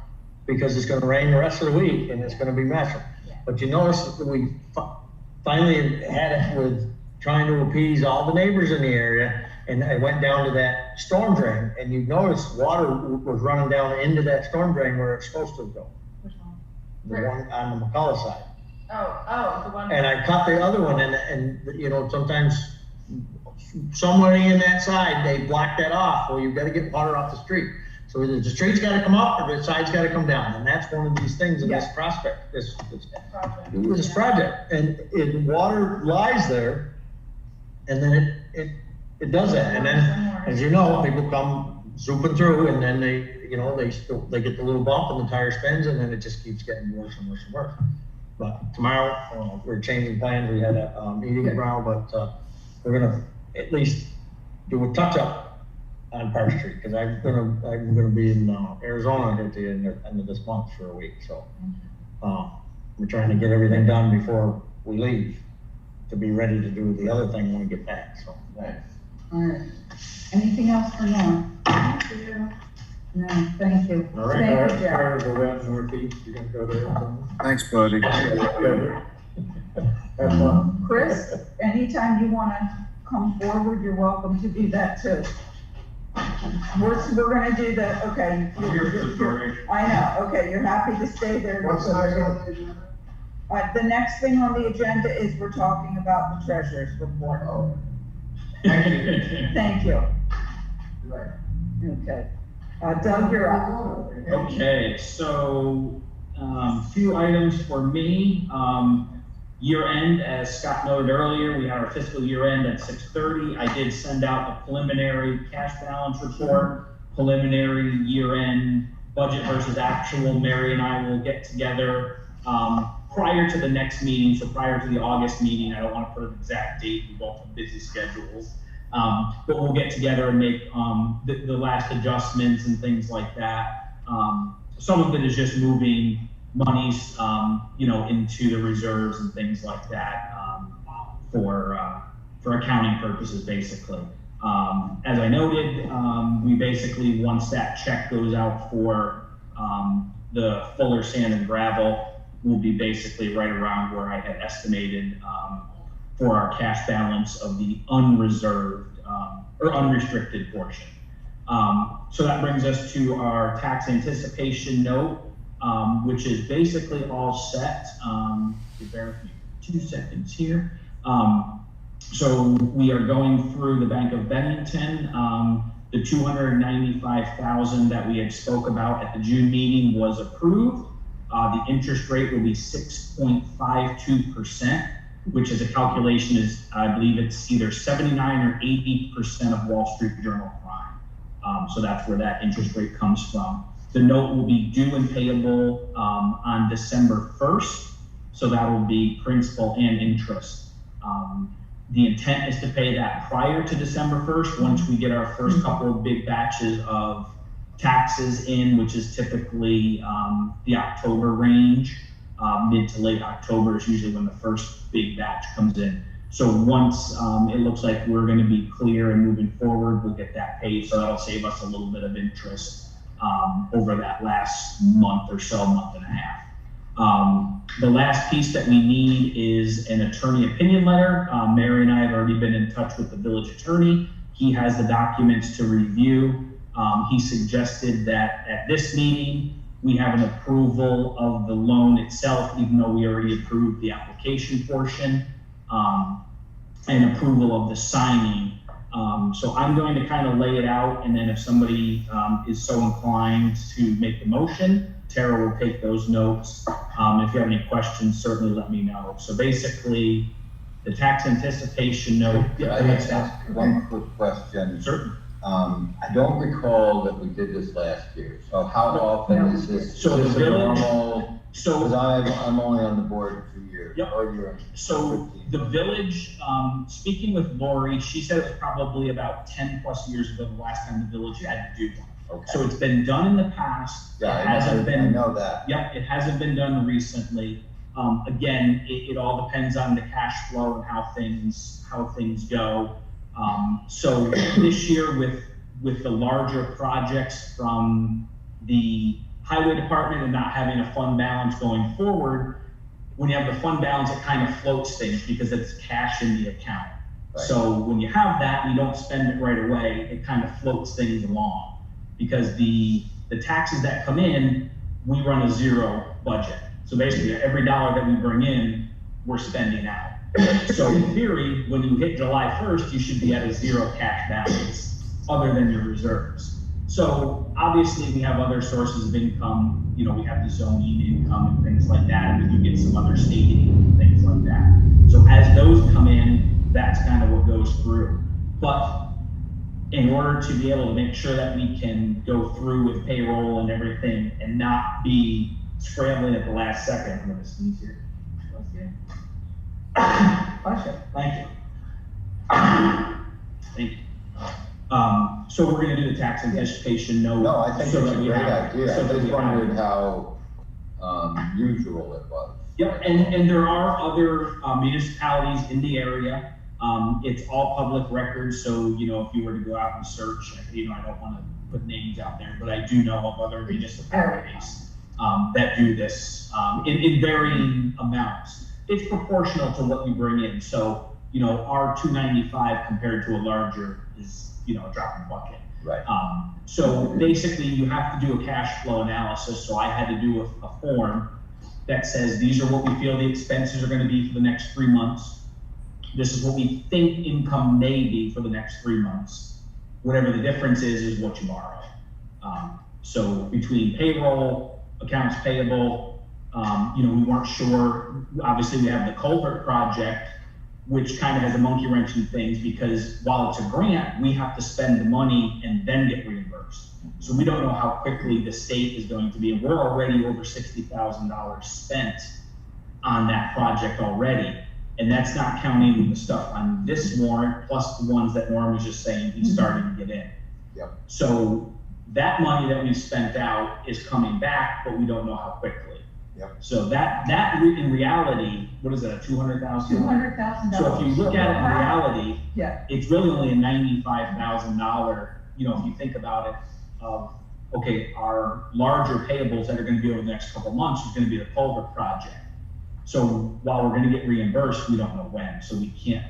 because it's gonna rain the rest of the week, and it's gonna be messy. But you notice that we finally had it with trying to appease all the neighbors in the area, and I went down to that storm drain, and you notice water was running down into that storm drain where it's supposed to go, Which one? the one on the McCullough side. Oh, the one. And I cut the other one, and, you know, sometimes somebody in that side, they block that off, or you've gotta get water off the street. So either the street's gotta come up, or the side's gotta come down, and that's one of these things in this prospect, this project. And water lies there, and then it does that, and then, as you know, people come zooping through, and then they, you know, they get the little bump, and the tire spins, and then it just keeps getting worse and worse and worse. But tomorrow, we're changing plans, we had a meeting tomorrow, but, we're gonna at least do a touch-up on Park Street, because I'm gonna be in Arizona at the end of this month for a week, so we're trying to get everything done before we leave to be ready to do the other thing when we get back. So All right. Anything else for Norm? No, thank you. All right, Thank you, Jack. cars around northeast, you're gonna go there. thanks, buddy. Have fun. Chris, anytime you wanna come forward, you're welcome to do that too. We're gonna do the, okay. I know, okay, you're happy to stay there. What's the next on the agenda? The next thing on the agenda is we're talking about the treasurer's report. Oh, thank you. Thank you. Right. Okay. Doug, you're up. Okay, so, few items for me. Year end, as Scott noted earlier, we had our fiscal year end at 6:30. I did send out a preliminary cash balance report, preliminary year end budget versus actual. Mary and I will get together, prior to the next meeting, so prior to the August meeting. I don't want to put an exact date, we both have busy schedules. But we'll get together and make, the last adjustments and things like that. Some of it is just moving monies, you know, into the reserves and things like that, for accounting purposes, basically. As I noted, we basically, once that check goes out for, the Fuller Sand and Gravel, will be basically right around where I had estimated, for our cash balance of the unreserved, or unrestricted portion. So that brings us to our tax anticipation note, which is basically all set. Bear with me 2 seconds here. So we are going through the Bank of Bennington. The $295,000 that we had spoke about at the June meeting was approved. The interest rate will be 6.52%, which is a calculation is, I believe it's either 79 or 80% of Wall Street Journal prime. So that's where that interest rate comes from. The note will be due and payable on December 1st. So that will be principal and interest. The intent is to pay that prior to December 1st, once we get our first couple of big batches of taxes in, which is typically the October range. Mid to late October is usually when the first big batch comes in. So once it looks like we're going to be clear and moving forward, we'll get that paid. So that'll save us a little bit of interest over that last month or so, month and a half. The last piece that we need is an attorney opinion letter. Mary and I have already been in touch with the village attorney. He has the documents to review. He suggested that at this meeting, we have an approval of the loan itself, even though we already approved the application portion, and approval of the signing. So I'm going to kind of lay it out, and then if somebody is so inclined to make the motion, Tara will take those notes. If you have any questions, certainly let me know. So basically, the tax anticipation note. Could I just ask one quick question? Certainly. I don't recall that we did this last year, so how often is this? So the is this a village- normal? So Because I'm only on the board 2 years. Yep. Or you're. So 15. the village, speaking with Lori, she said it was probably about 10 plus years ago the last time the village had to do one. Okay. So it's been done in the past. Yeah, It hasn't I been, know that. yeah, it hasn't been done recently. Again, it all depends on the cash flow and how things go. So this year with the larger projects from the highway department and not having a fund balance going forward, when you have the fund balance, it kind of floats things because it's cash in the account. Right. So when you have that and you don't spend it right away, it kind of floats things along because the taxes that come in, we run a zero budget. So basically every dollar that we bring in, we're spending out. So in theory, when you hit July 1st, you should be at a zero cash balance other than your reserves. So obviously we have other sources of income, you know, we have the zoning income and things like that, and we do get some other state aid and things like that. So as those come in, that's kind of what goes through. But in order to be able to make sure that we can go through with payroll and everything and not be scrambling at the last second, I'm gonna sneeze here. Thank you. Thank you. So we're gonna do the tax anticipation note. No, I think it's so a that we great have- idea. so I that just we have- wondered how usual it was. Yep, and there are other municipalities in the area. It's all public records, so, you know, if you were to go out and search, you know, I don't wanna put names out there, but I do know of other municipalities that do this in varying amounts. It's proportional to what you bring in, so, you know, our 295 compared to a larger is, you know, a drop in the bucket. Right. So basically you have to do a cash flow analysis, so I had to do a form that says, these are what we feel the expenses are gonna be for the next 3 months. This is what we think income may be for the next 3 months. Whatever the difference is what you borrow. So between payroll, accounts payable, you know, we weren't sure. Obviously we have the culvert project, which kind of has a monkey wrench in things because while it's a grant, we have to spend the money and then get reimbursed. So we don't know how quickly the state is going to be, and we're already over $60,000 spent on that project already. And that's not counting the stuff on this warrant, plus the ones that Norm was just saying he's starting to get in. Yep. So that money that we spent out is coming back, but we don't know how quickly. Yep. So that in reality, what is that, $200,000? $200,000. So if you look at it in reality, Yeah. it's really only a $95,000, you know, if you think about it, okay, our larger payables that are gonna be over the next couple of months is gonna be the culvert project. So while we're gonna get reimbursed, we don't know when, so we can't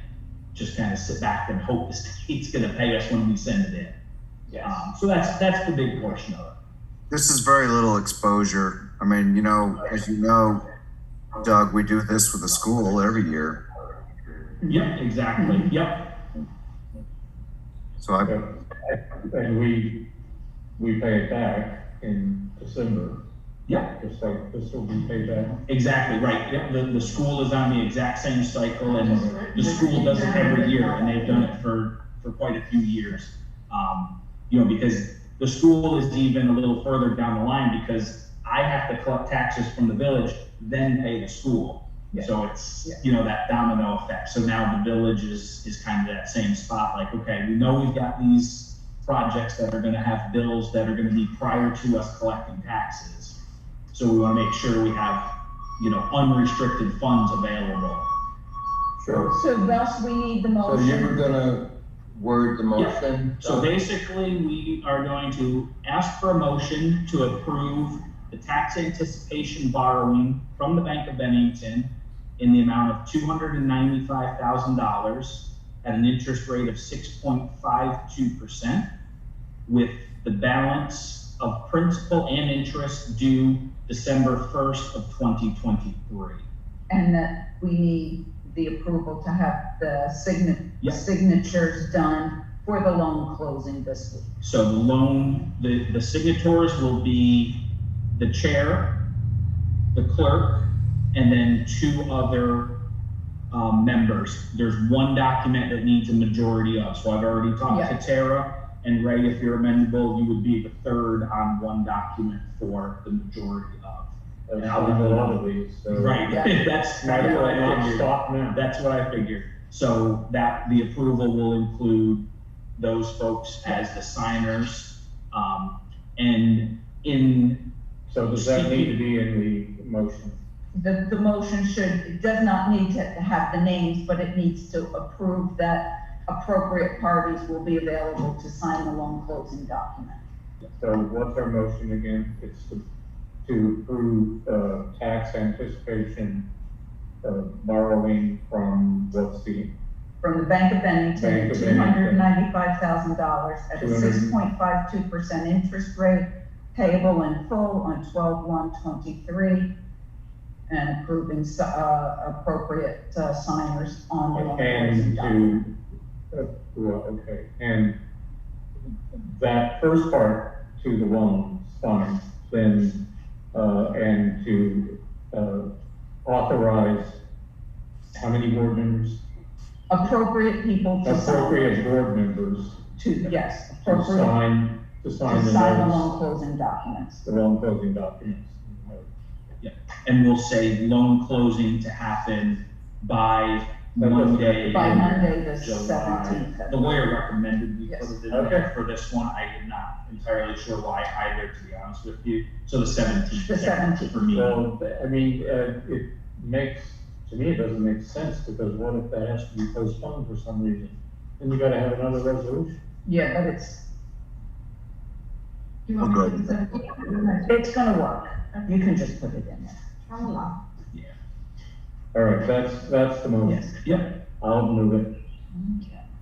just kind of sit back and hope the state's gonna pay us when we send it in. Yes. So that's the big portion of it. This is very little exposure. I mean, you know, as you know, Doug, we do this with the school every year. Yep, exactly, yep. So I, And we pay it back in December, Yep, just like this will be paid back. exactly, right. Yep, the school is on the exact same cycle, and the school does it every year, and they've done it for quite a few years. You know, because the school is even a little further down the line, because I have to collect taxes from the village, then pay the school. So it's, you know, that domino effect. So now the village is kind of that same spot, like, okay, we know we've got these projects that are gonna have bills that are gonna be prior to us collecting taxes. So we wanna make sure we have, unrestricted funds available. Sure. So thus we need the So you were motion. gonna word the motion? So basically, we are going to ask for a motion to approve the tax anticipation borrowing from the Bank of Bennington in the amount of $295,000 at an interest rate of 6.52%, with the balance of principal and interest due December 1st of 2023. And that we need the approval to have the Yep. signatures done for the loan closing this week. So the loan, the signatories will be the chair, the clerk, and then two other members. There's one document that needs a majority of, so I've already talked Yeah. to Tara, and Ray, if you're amendable, you would be the third on one document for the majority of. There's a lot of these, so. Right, Yeah. that's Might kind as of what well I not figured. stop now. That's what I figured. So that the approval will include those folks as the signers. And in, So does that need to be in the motion? The motion it does not need to have the names, but it needs to approve that appropriate parties will be available to sign the loan closing document. So what's our motion again? It's to approve, tax anticipation, borrowing from, From the Bank of Bennington, Bank of Bennington. $295,000 at a 6.52% interest rate, payable in full on 12/1/23, and approving appropriate signers on the loan closing and document. okay, and that first part to the loan, fine, then, and to, authorize how many board members? Appropriate people to sign, Appropriate board members yes, to appropriate sign to the sign the notice, loan closing documents. the loan closing documents. and we'll say loan closing to happen by Monday. By Monday, the July. 17th. The lawyer recommended we put Yes. it in there for this one. I am not entirely sure why either, to be honest with you. So the 17th. The 17th. For me. Well, I mean, it makes, to me, it doesn't make sense, because what if that has to be postponed for some reason? Then you gotta have another resolution. Yeah, but it's You want me to Okay. put the 17th? It's gonna work. You can just put it in there. Voila. All right, that's the motion. Yep. I'll move it.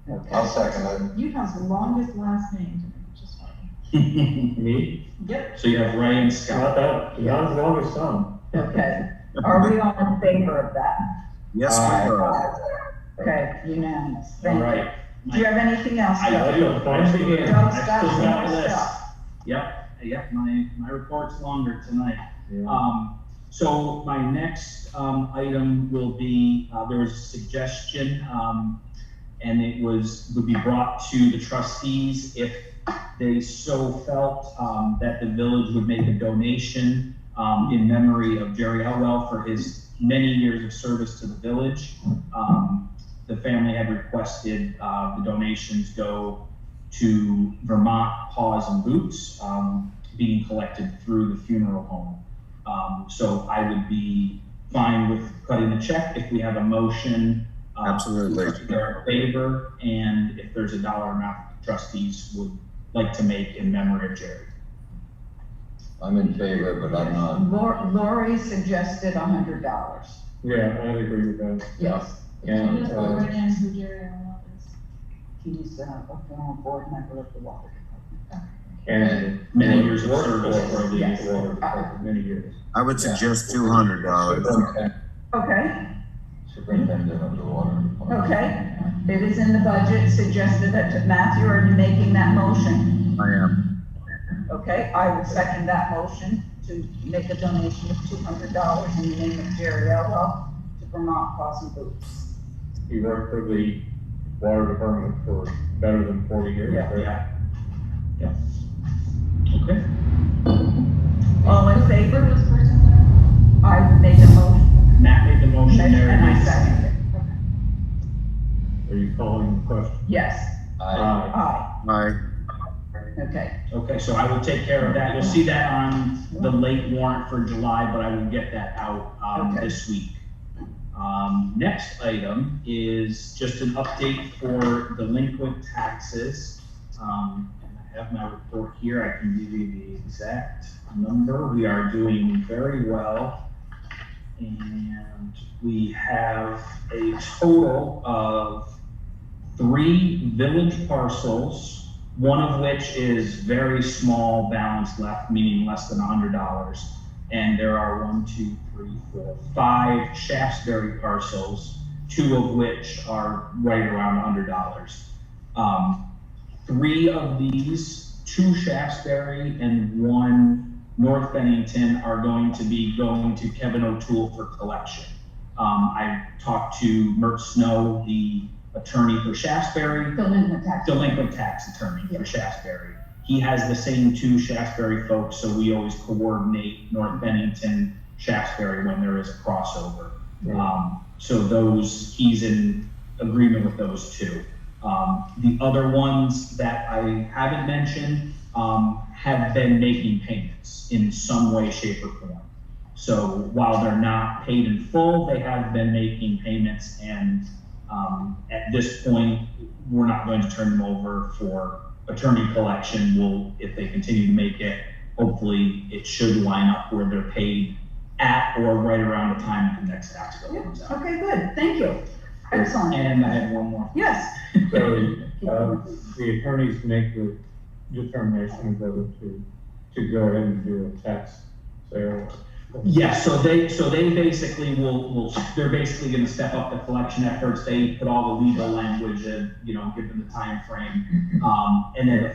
Okay. I'll second it. You have the longest last name to me, which is funny. Me? Yep. So you have Ray and Scott. Not as long as some. Okay. Are we all in favor of that? Yes, we are. Okay, unanimous. All Thank you. right. Do you have anything else? I Doug? do. Once again, Doug's I got still some got more the list. stuff. Yep, my report's longer tonight. Yeah. So my next, item will be, there was a suggestion, and it would be brought to the trustees if they so felt, that the village would make a donation, in memory of Jerry Elwell for his many years of service to the village. The family had requested, the donations go to Vermont Paws and Boots, being collected through the funeral home. So I would be fine with cutting the check if we have a motion. Absolutely. If they're in favor, and if there's a dollar amount the trustees would like to make in memory of Jerry. I'm in favor, but I'm not. Lori suggested $100. Yeah, I agree with that. Yes. Can you And, just go right in who Jerry Elwell is? He's a former board member of the water department. and. Many years of worked service for for the Yes. water department, many years. I would suggest $200. Okay, Superintendent of the water. okay. It is in the budget, suggested that, Matthew, are you making that motion? I am. Okay, I would second that motion to make a donation of $200 in the name of Jerry Elwell to Vermont Paws and Boots. He worked for the water department for better than 40 years. Yeah. right? Yeah. Okay. All in Who favor? was first and second? I made a motion, Matt made the motion, and Mary I made the second. seconded it. Are you calling the question? Yes, I, Aye. aye. Aye. Okay, Okay, so I will take care of that. You'll see that on the late warrant for July, but I will get that out, Okay. this week. Next item is just an update for delinquent taxes. And I have my report here. I can give you the exact number. We are doing very well. And we have a total of 3 village parcels, one of which is very small balance left, meaning less than $100. And there are 5 Shaftesbury parcels, 2 of which are right around $100. 3 of these, 2 Shaftesbury and 1 North Bennington, are going to Kevin O'Toole for collection. I talked to Mert Snow, the attorney for Shaftesbury, delinquent tax attorney for Shaftesbury. He has the same 2 Shaftesbury folks, so we always coordinate North Bennington, Shaftesbury when there is a crossover. So he's in agreement with those 2. The other ones that I haven't mentioned have been making payments in some way, shape, or form. So while they're not paid in full, they have been making payments, and at this point, we're not going to turn them over for attorney collection. If they continue to make it, hopefully it should line up where they're paid at or right around the time the next tax bill comes out. okay, good, thank you. Excellent. And I have one more. Yes, So, the attorneys make the determination of whether to go ahead and do a tax sale. Yes, so they basically they're basically gonna step up the collection efforts. They put all the legal language and, give them the time frame. And then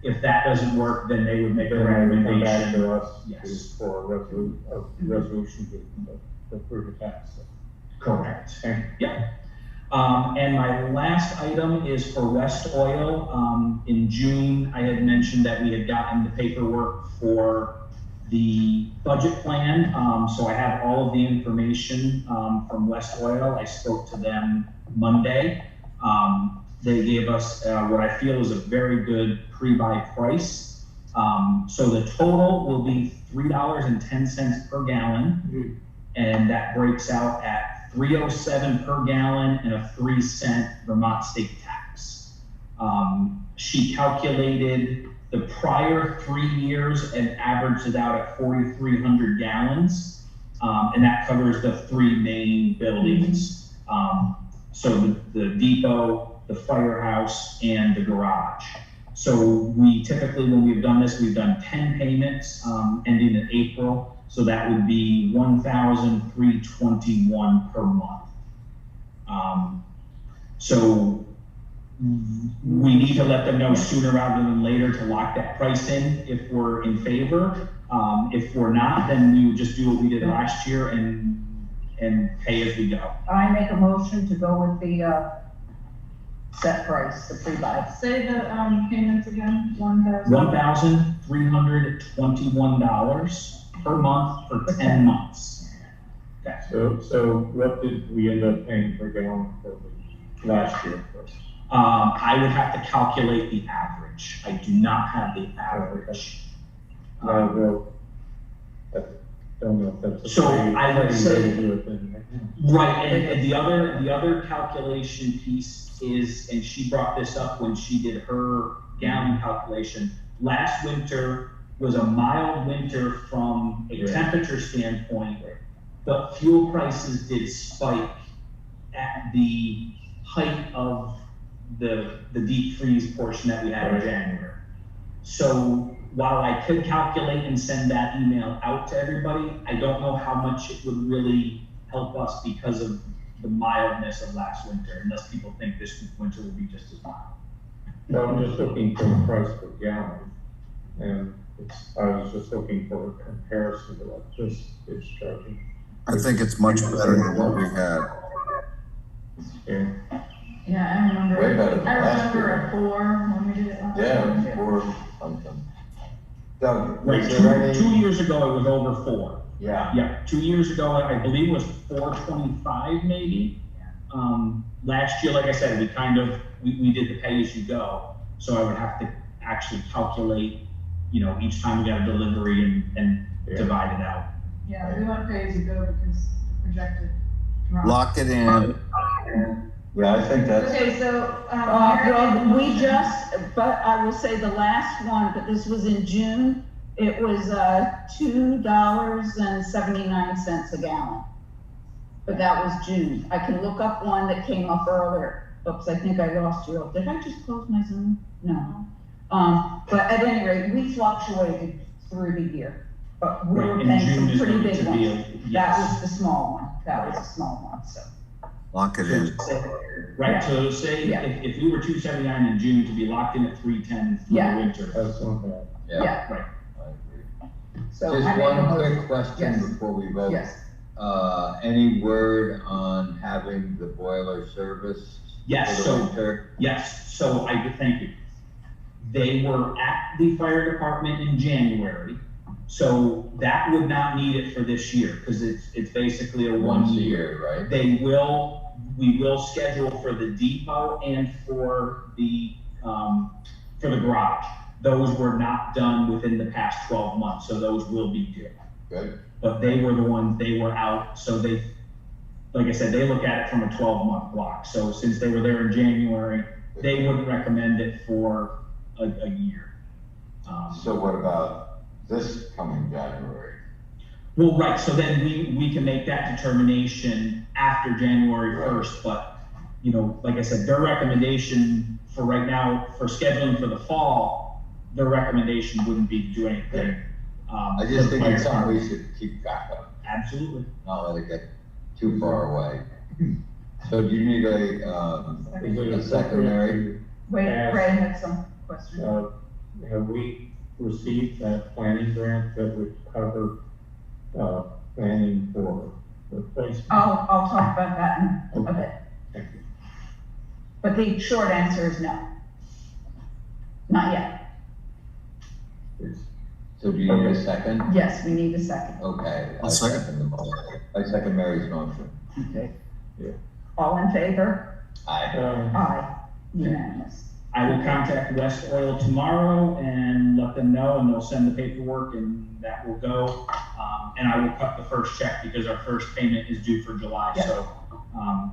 if that doesn't work, then they would make a Then they would come back recommendation. to us Yes. for a resolution to approve the tax. Correct. Thank you. Yeah. And my last item is for West Oil. In June, I had mentioned that we had gotten the paperwork for the budget plan. So I have all of the information from West Oil. I spoke to them Monday. They gave us what I feel is a very good pre-buy price. So the total will be $3.10 per gallon. And that breaks out at $3.07 per gallon and a 3-cent Vermont state tax. She calculated the prior 3 years and averaged it out at 4,300 gallons. And that covers the 3 main buildings. So the depot, the firehouse, and the garage. So we typically, when we've done this, we've done 10 payments ending in April. So that would be $1,321 per month. So we need to let them know sooner rather than later to lock that price in if we're in favor. If we're not, then we would just do what we did last year and pay as we go. I make a motion to go with the set price, the pre-buy. Say the, payments again, $1,321 per month for 10 months. Okay. So what did we end up paying per gallon for the last year? I would have to calculate the average. I do not have the average. Well, I don't know if that's. So I would say- do it then. Right, and the other calculation piece is, and she brought this up when she did her gallon calculation, last winter was a mild winter from a temperature standpoint, but fuel prices did spike at the height of the deep freeze portion that we had in January. So while I could calculate and send that email out to everybody, I don't know how much it would really help us because of the mildness of last winter, unless people think this winter will be just as mild. No, I'm just looking for the price per gallon, and I was just looking for a comparison to what this is charging. I think it's much better than what we had. Yeah. Yeah, I remember. Way better than I last remember year. a 4 when we did it last Yeah, year. or something. Doug, Right, is there any? 2 years ago, it was over 4. Yeah, Yeah, 2 years ago, I believe it was 425 maybe. Last year, like I said, we did the pay as you go. So I would have to actually calculate, each time we got a delivery and divide it out. Yeah, we want pay as you go because the projected drop. Lock it in. Yeah, I think that's, Okay, so, Well, we just, but I will say the last one, but this was in June, it was, $2.79 a gallon. But that was June. I can look up one that came up earlier. Oops, I think I lost you. Did I just close my Zoom? No. But at any rate, we fluctuated through the year. But we were Right, and paying June some is pretty going big to be ones. a- That yes. was the small one. That was a small one, so. Lock it in. Right, so say Yeah. if we were $2.79 in June, to be locked in at $3.10 for the Yeah. winter. That's not bad. yeah, Yeah, Right. I agree. so. Just I made a one motion. quick question Yes. before we vote. Yes. Any word on having the boiler service Yes, for so- the winter? Yes, so thank you. They were at the fire department in January, so that would not need it for this year, because it's basically a Once a 1 year. year, right? We will schedule for the depot and for the garage. Those were not done within the past 12 months, so those will be due. Good. But they were the ones, they were out, so like I said, they look at it from a 12-month block. So since they were there in January, they wouldn't recommend it for a year. So what about this coming January? Well, right, so then we can make that determination after January 1st, but, like I said, their recommendation for right now, for scheduling for the fall, their recommendation wouldn't be to do anything. I just think it's something we should keep track of, Absolutely. not let it get too far away. So do you need a secondary? Wait, Yes. Ray had some questions. Have we received that planning grant that would cover, planning for replacement? I'll talk about that in a bit. Thank you. But the short answer is no. Not yet. It's- So do you need a second? Yes, we need a second. Okay. I'll I second. the motion. I second Mary's motion. Okay. Yeah. All in favor? Aye. Aye. Unanimous. I will contact West Oil tomorrow and let them know, and they'll send the paperwork, and that will go. And I will cut the first check because our first payment is due for July. Yeah. So,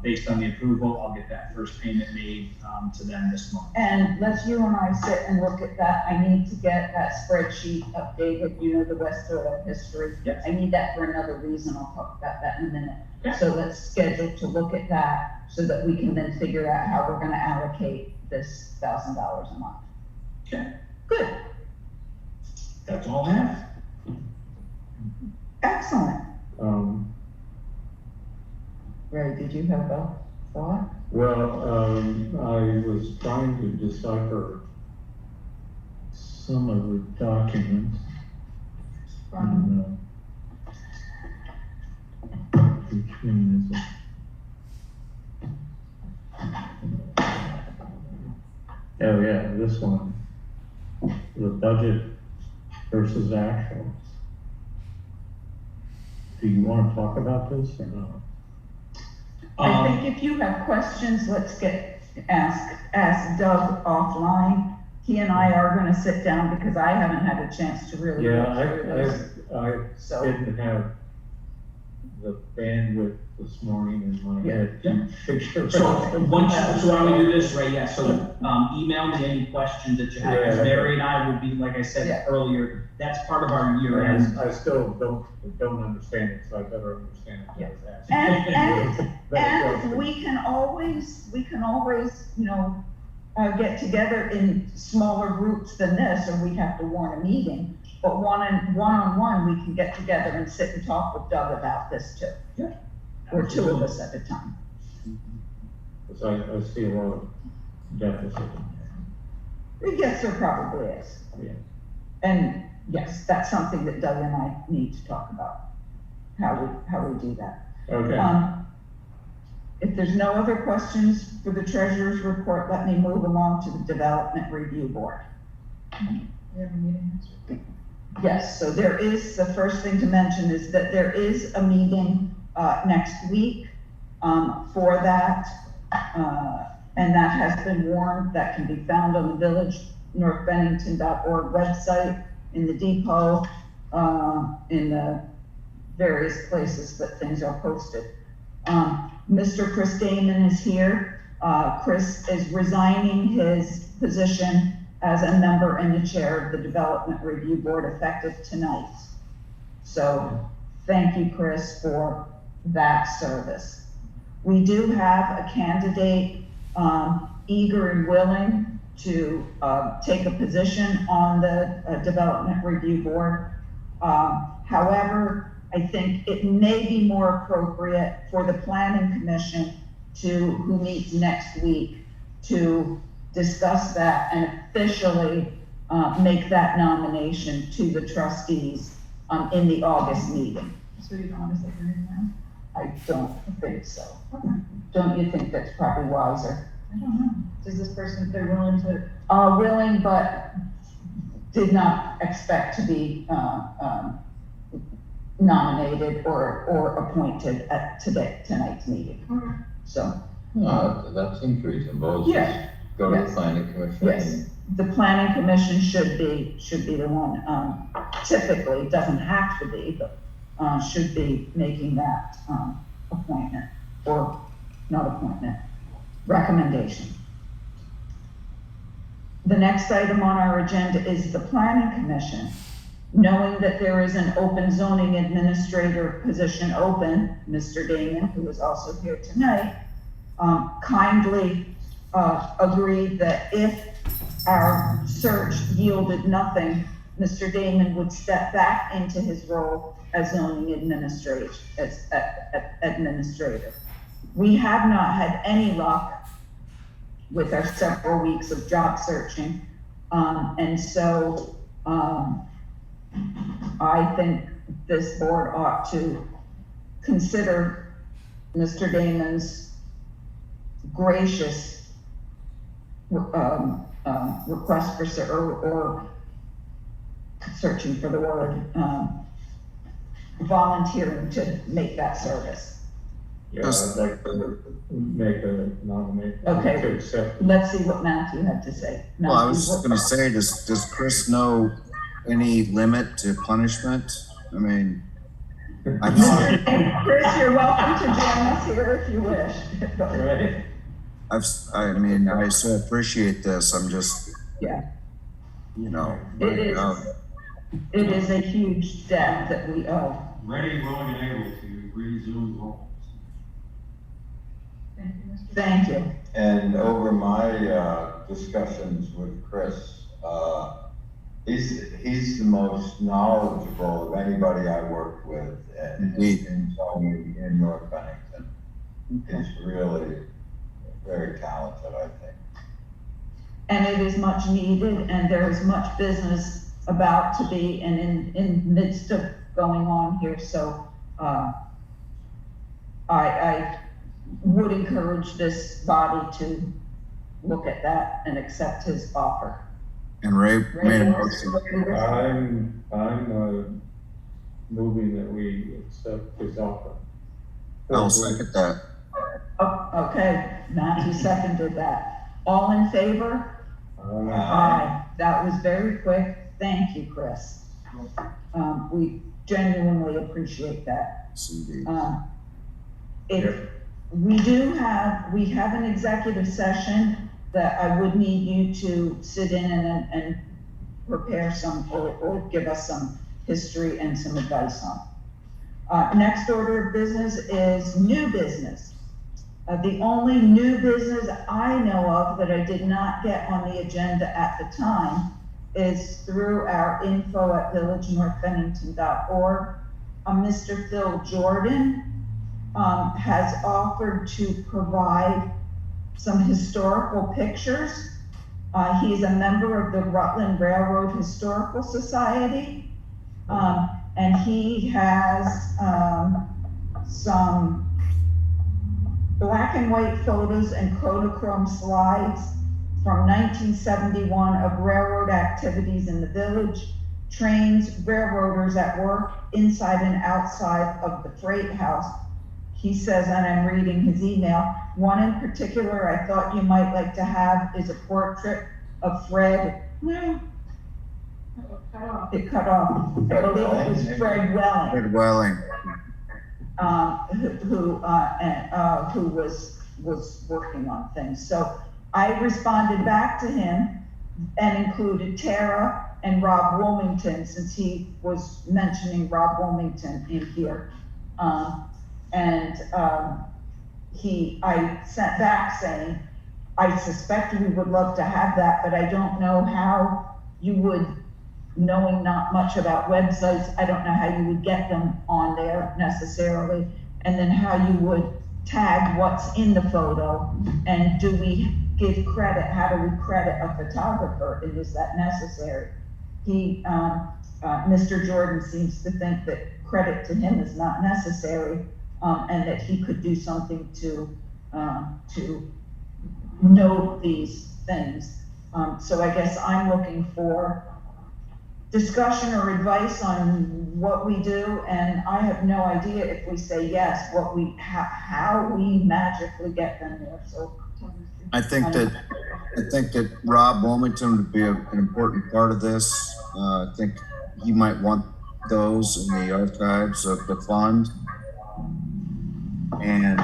based on the approval, I'll get that first payment made to them this month. And let's you and I sit and look at that. I need to get that spreadsheet updated, the West Oil history. Yes. I need that for another reason. I'll talk about that in a minute. Okay. So let's schedule to look at that so that we can then figure out how we're gonna allocate this $1,000 a month. Okay. Good, That's all I have. excellent. Um, Ray, did you have a thought? Well, I was trying to decipher some of the documents. And, which one is it? Oh, yeah, this one. The budget versus actual. Do you want to talk about this or not? I think if you have questions, let's ask Doug offline. He and I are gonna sit down because I haven't had a chance to really Yeah, look through this. I So- didn't have the bandwidth this morning in my Yeah. head to figure So out. why don't we do this, Ray? Yeah, so, email me any questions that you have, because Yeah. Mary and I will be, like I Yeah. said earlier, that's part of our year end. I still don't understand it, so I better understand it. Yeah. I was asking. And we can always, get together in smaller groups than this, or we'd have to warn a meeting. But one-on-one, we can get together and sit and talk with Doug about this too. Yeah. Or two of us at a time. Because I see a lot of deficit in Yes, there probably is. there. Yeah. And yes, that's something that Doug and I need to talk about, how we do that. Okay. If there's no other questions for the treasurer's report, let me move along to the development review board. We have a meeting next week. Yes, so there is, the first thing to mention is that there is a meeting, next week, for that. And that has been warned, that can be found on the village northbennington.org website, in the depot, in the various places that things are posted. Mr. Chris Damon is here. Chris is resigning his position as a member and the chair of the Development Review Board effective tonight. So thank you, Chris, for that service. We do have a candidate eager and willing to take a position on the Development Review Board. However, I think it may be more appropriate for the Planning Commission who meets next week, to discuss that and officially make that nomination to the trustees in the August meeting. So you don't want to say your name now? I don't think so. Okay. Don't you think that's probably wiser? I don't know. Does this person, they're willing to? Willing, but did not expect to be nominated or appointed at tonight's meeting. Okay. So, That seems reasonable. Just Yeah. Go to the Yes. planning commission. yes, the Planning Commission should be the one, typically, it doesn't have to be, but should be making that appointment, or not appointment, recommendation. The next item on our agenda is the Planning Commission. Knowing that there is an open zoning administrator position open, Mr. Damon, who is also here tonight, kindly agreed that if our search yielded nothing, Mr. Damon would step back into his role as zoning administrator. We have not had any luck with our several weeks of job searching. And so I think this board ought to consider Mr. Damon's gracious request for, or searching for the word, volunteering to make that service. Yeah, I'd like to make a nomination. Okay. To accept. Let's see what Matthew had to say. Well, I was Matthew, gonna say, does Chris know any limit to punishment? I mean, I've seen, Chris, you're welcome to join us here if you wish. Right? I so appreciate this. I'm just, Yeah, you know. it is a huge debt that we owe. Ready, willing, and able to resume roles. Thank you, Mr. Thank you. And over my discussions with Chris, he's the most knowledgeable of anybody I worked with in zoning in North Bennington. He's really very talented, I think. And it is much needed, and there is much business about to be and in midst of going on here. So I would encourage this body to look at that and accept his offer. And Ray made a motion. I'm moving that we accept his offer. I'll second that. Oh, okay, Matthew seconded that. All in favor? Aye. That was very quick. Thank you, Chris. We genuinely appreciate that. Yes, indeed. If we have an executive session that I would need you to sit in and prepare some, or give us some history and some advice on. Next order of business is new business. The only new business I know of that I did not get on the agenda at the time is through our info@villagenorthbennington.org. Mr. Phil Jordan has offered to provide some historical pictures. He's a member of the Rutland Railroad Historical Society, and he has some black and white photos and Kodachrome slides from 1971 of railroad activities in the village, trains, railroaders at work inside and outside of the freight house. He says, and I'm reading his email, one in particular I thought you might like to have is a portrait of Fred No, Cut off. it cut off. I believe it was Fred Welling. Fred Welling. Who was working on things. So I responded back to him and included Tara and Rob Wilmington, since he was mentioning Rob Wilmington in here. I sent back saying, I suspect we would love to have that, but I don't know how you would, knowing not much about websites, I don't know how you would get them on there necessarily, and then how you would tag what's in the photo, and do we give credit, how do we credit a photographer, and is that necessary? Mr. Jordan seems to think that credit to him is not necessary, and that he could do something to note these things. So I guess I'm looking for discussion or advice on what we do, and I have no idea if we say yes, how we magically get them there. So I think that Rob Wilmington would be an important part of this. I think he might want those in the archives of the fund. And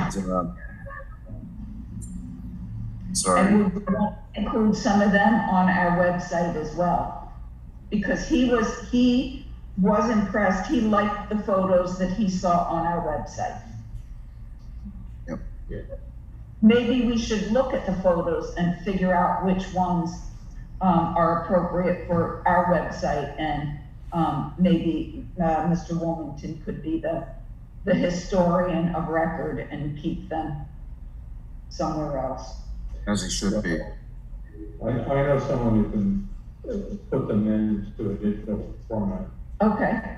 sorry. And we will include some of them on our website as well, because he was impressed. He liked the photos that he saw on our website. Yep. Yeah. Maybe we should look at the photos and figure out which ones are appropriate for our website, and maybe Mr. Wilmington could be the historian of record and keep them somewhere else. As he should be. I know someone who can put them into a digital format, Okay.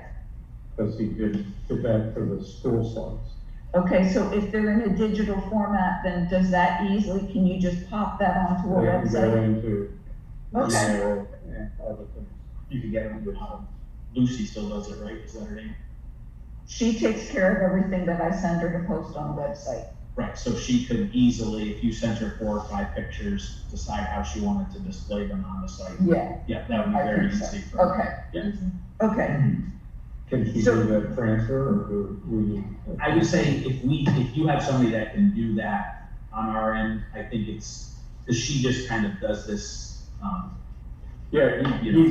because he did that for the school slides. Okay, so if they're in a digital format, then does that easily, can you just pop that onto a They can go website? into Okay. email and other things. You can get them with, Lucy still does it, right? Is that her name? She takes care of everything that I send her to post on the website. Right, so she could easily, if you sent her 4 or 5 pictures, decide how she wanted to display them on the site. Yeah, Yeah, that would be I very think so. easy. for her. Okay. Yeah. Okay, Can she So- do that transfer, or do we? I would say if you have somebody that can do that on our end, I think it's, because she just kind of does this, Yeah, You know.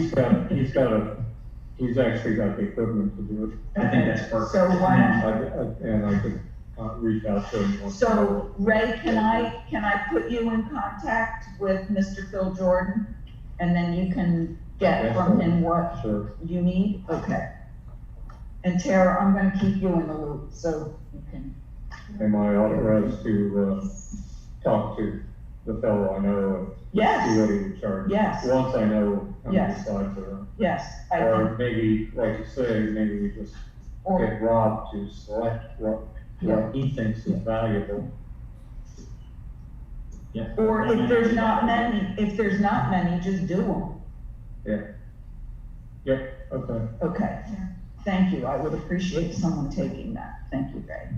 he's actually got the equipment to do it. I think that's perfect. So why And I could reach out to him. so Ray, can I put you in contact with Mr. Phil Jordan? And then you can get from him what Sure. you need? Okay. And Tara, I'm gonna keep you in the loop, so you can, Am I authorized to talk to the fellow I know and see yes, what he would charge? yes, Once I know how many Yes. slides there are. yes, I Or think, maybe, like you say, maybe we just or, get Rob to select what he thinks is valuable. Yeah. or if there's not many, just do them. Yeah, okay. Okay, thank you, I would appreciate someone taking that, thank you, Ray.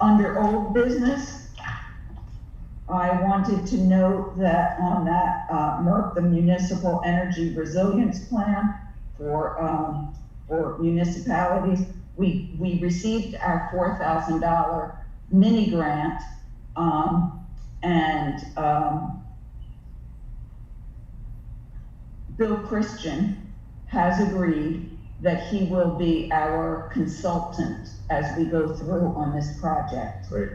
Under old business, I wanted to note that on that, MERP, the Municipal Energy Resilience Plan for municipalities, we received our $4,000 mini grant, Bill Christian has agreed that he will be our consultant as we go through on this project. Great.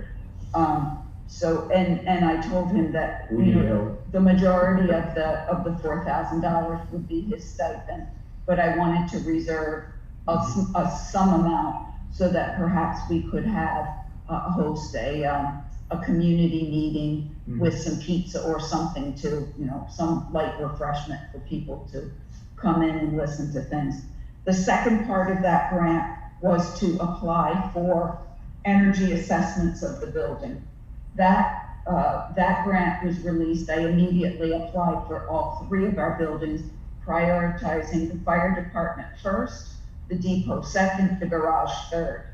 So, and I told him that, We you need know, help. the majority of the $4,000 would be his stipend, but I wanted to reserve a some amount so that perhaps we could have, host a community meeting with some pizza or something to, you know, some light refreshment for people to come in and listen to things. The second part of that grant was to apply for energy assessments of the building. That grant was released. I immediately applied for all 3 of our buildings, prioritizing the fire department first, the depot second, the garage third.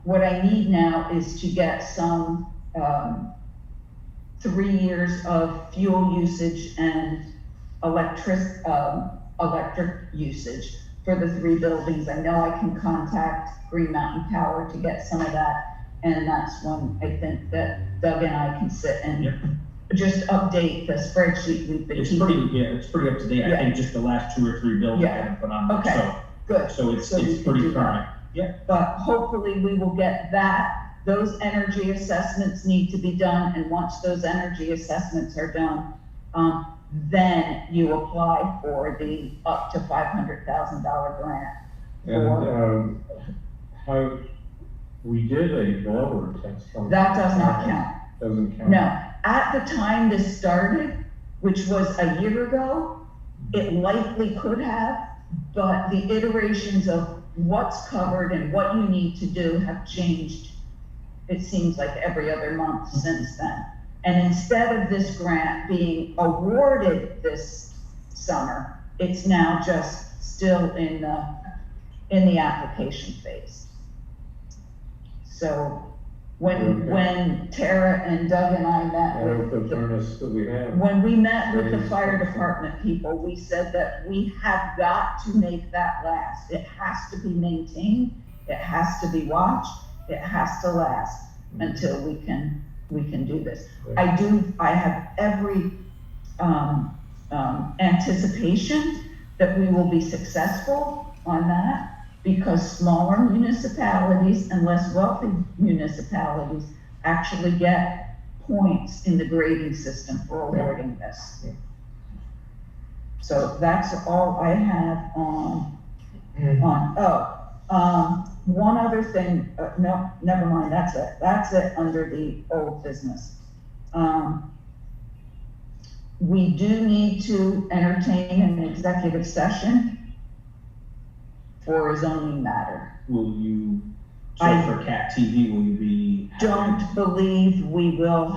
What I need now is to get some 3 years of fuel usage and electric usage for the 3 buildings. I know I can contact Green Mountain Power to get some of that, and that's when I think that Doug and I can sit and just update the spreadsheet we've been It's keeping. it's pretty up to date. I think just the last 2 or 3 bills I haven't put on there, Okay, good. so it's we can pretty do that. current. Yeah. But hopefully we will get that. Those energy assessments need to be done, and once those energy assessments are done, then you apply for the up to $500,000 grant. And, how, we did a blower test. on- That does not count. Doesn't count? No, at the time this started, which was a year ago, it likely could have, but the iterations of what's covered and what you need to do have changed. It seems like every other month since then. And instead of this grant being awarded this summer, it's now just still in the application phase. So when Tara and Doug and I met I hope the with, furnace that we have. when we met with the fire department people, we said that we have got to make that last. It has to be maintained, it has to be watched, it has to last until we can do this. I have every anticipation that we will be successful on that, because smaller municipalities and less wealthy municipalities actually get points in the grading system for awarding this. So that's all I have on, one other thing, no, never mind, that's it under the old business. We do need to entertain an executive session for a zoning matter. Will you, I so for CAT TV, will you be? Don't believe we will have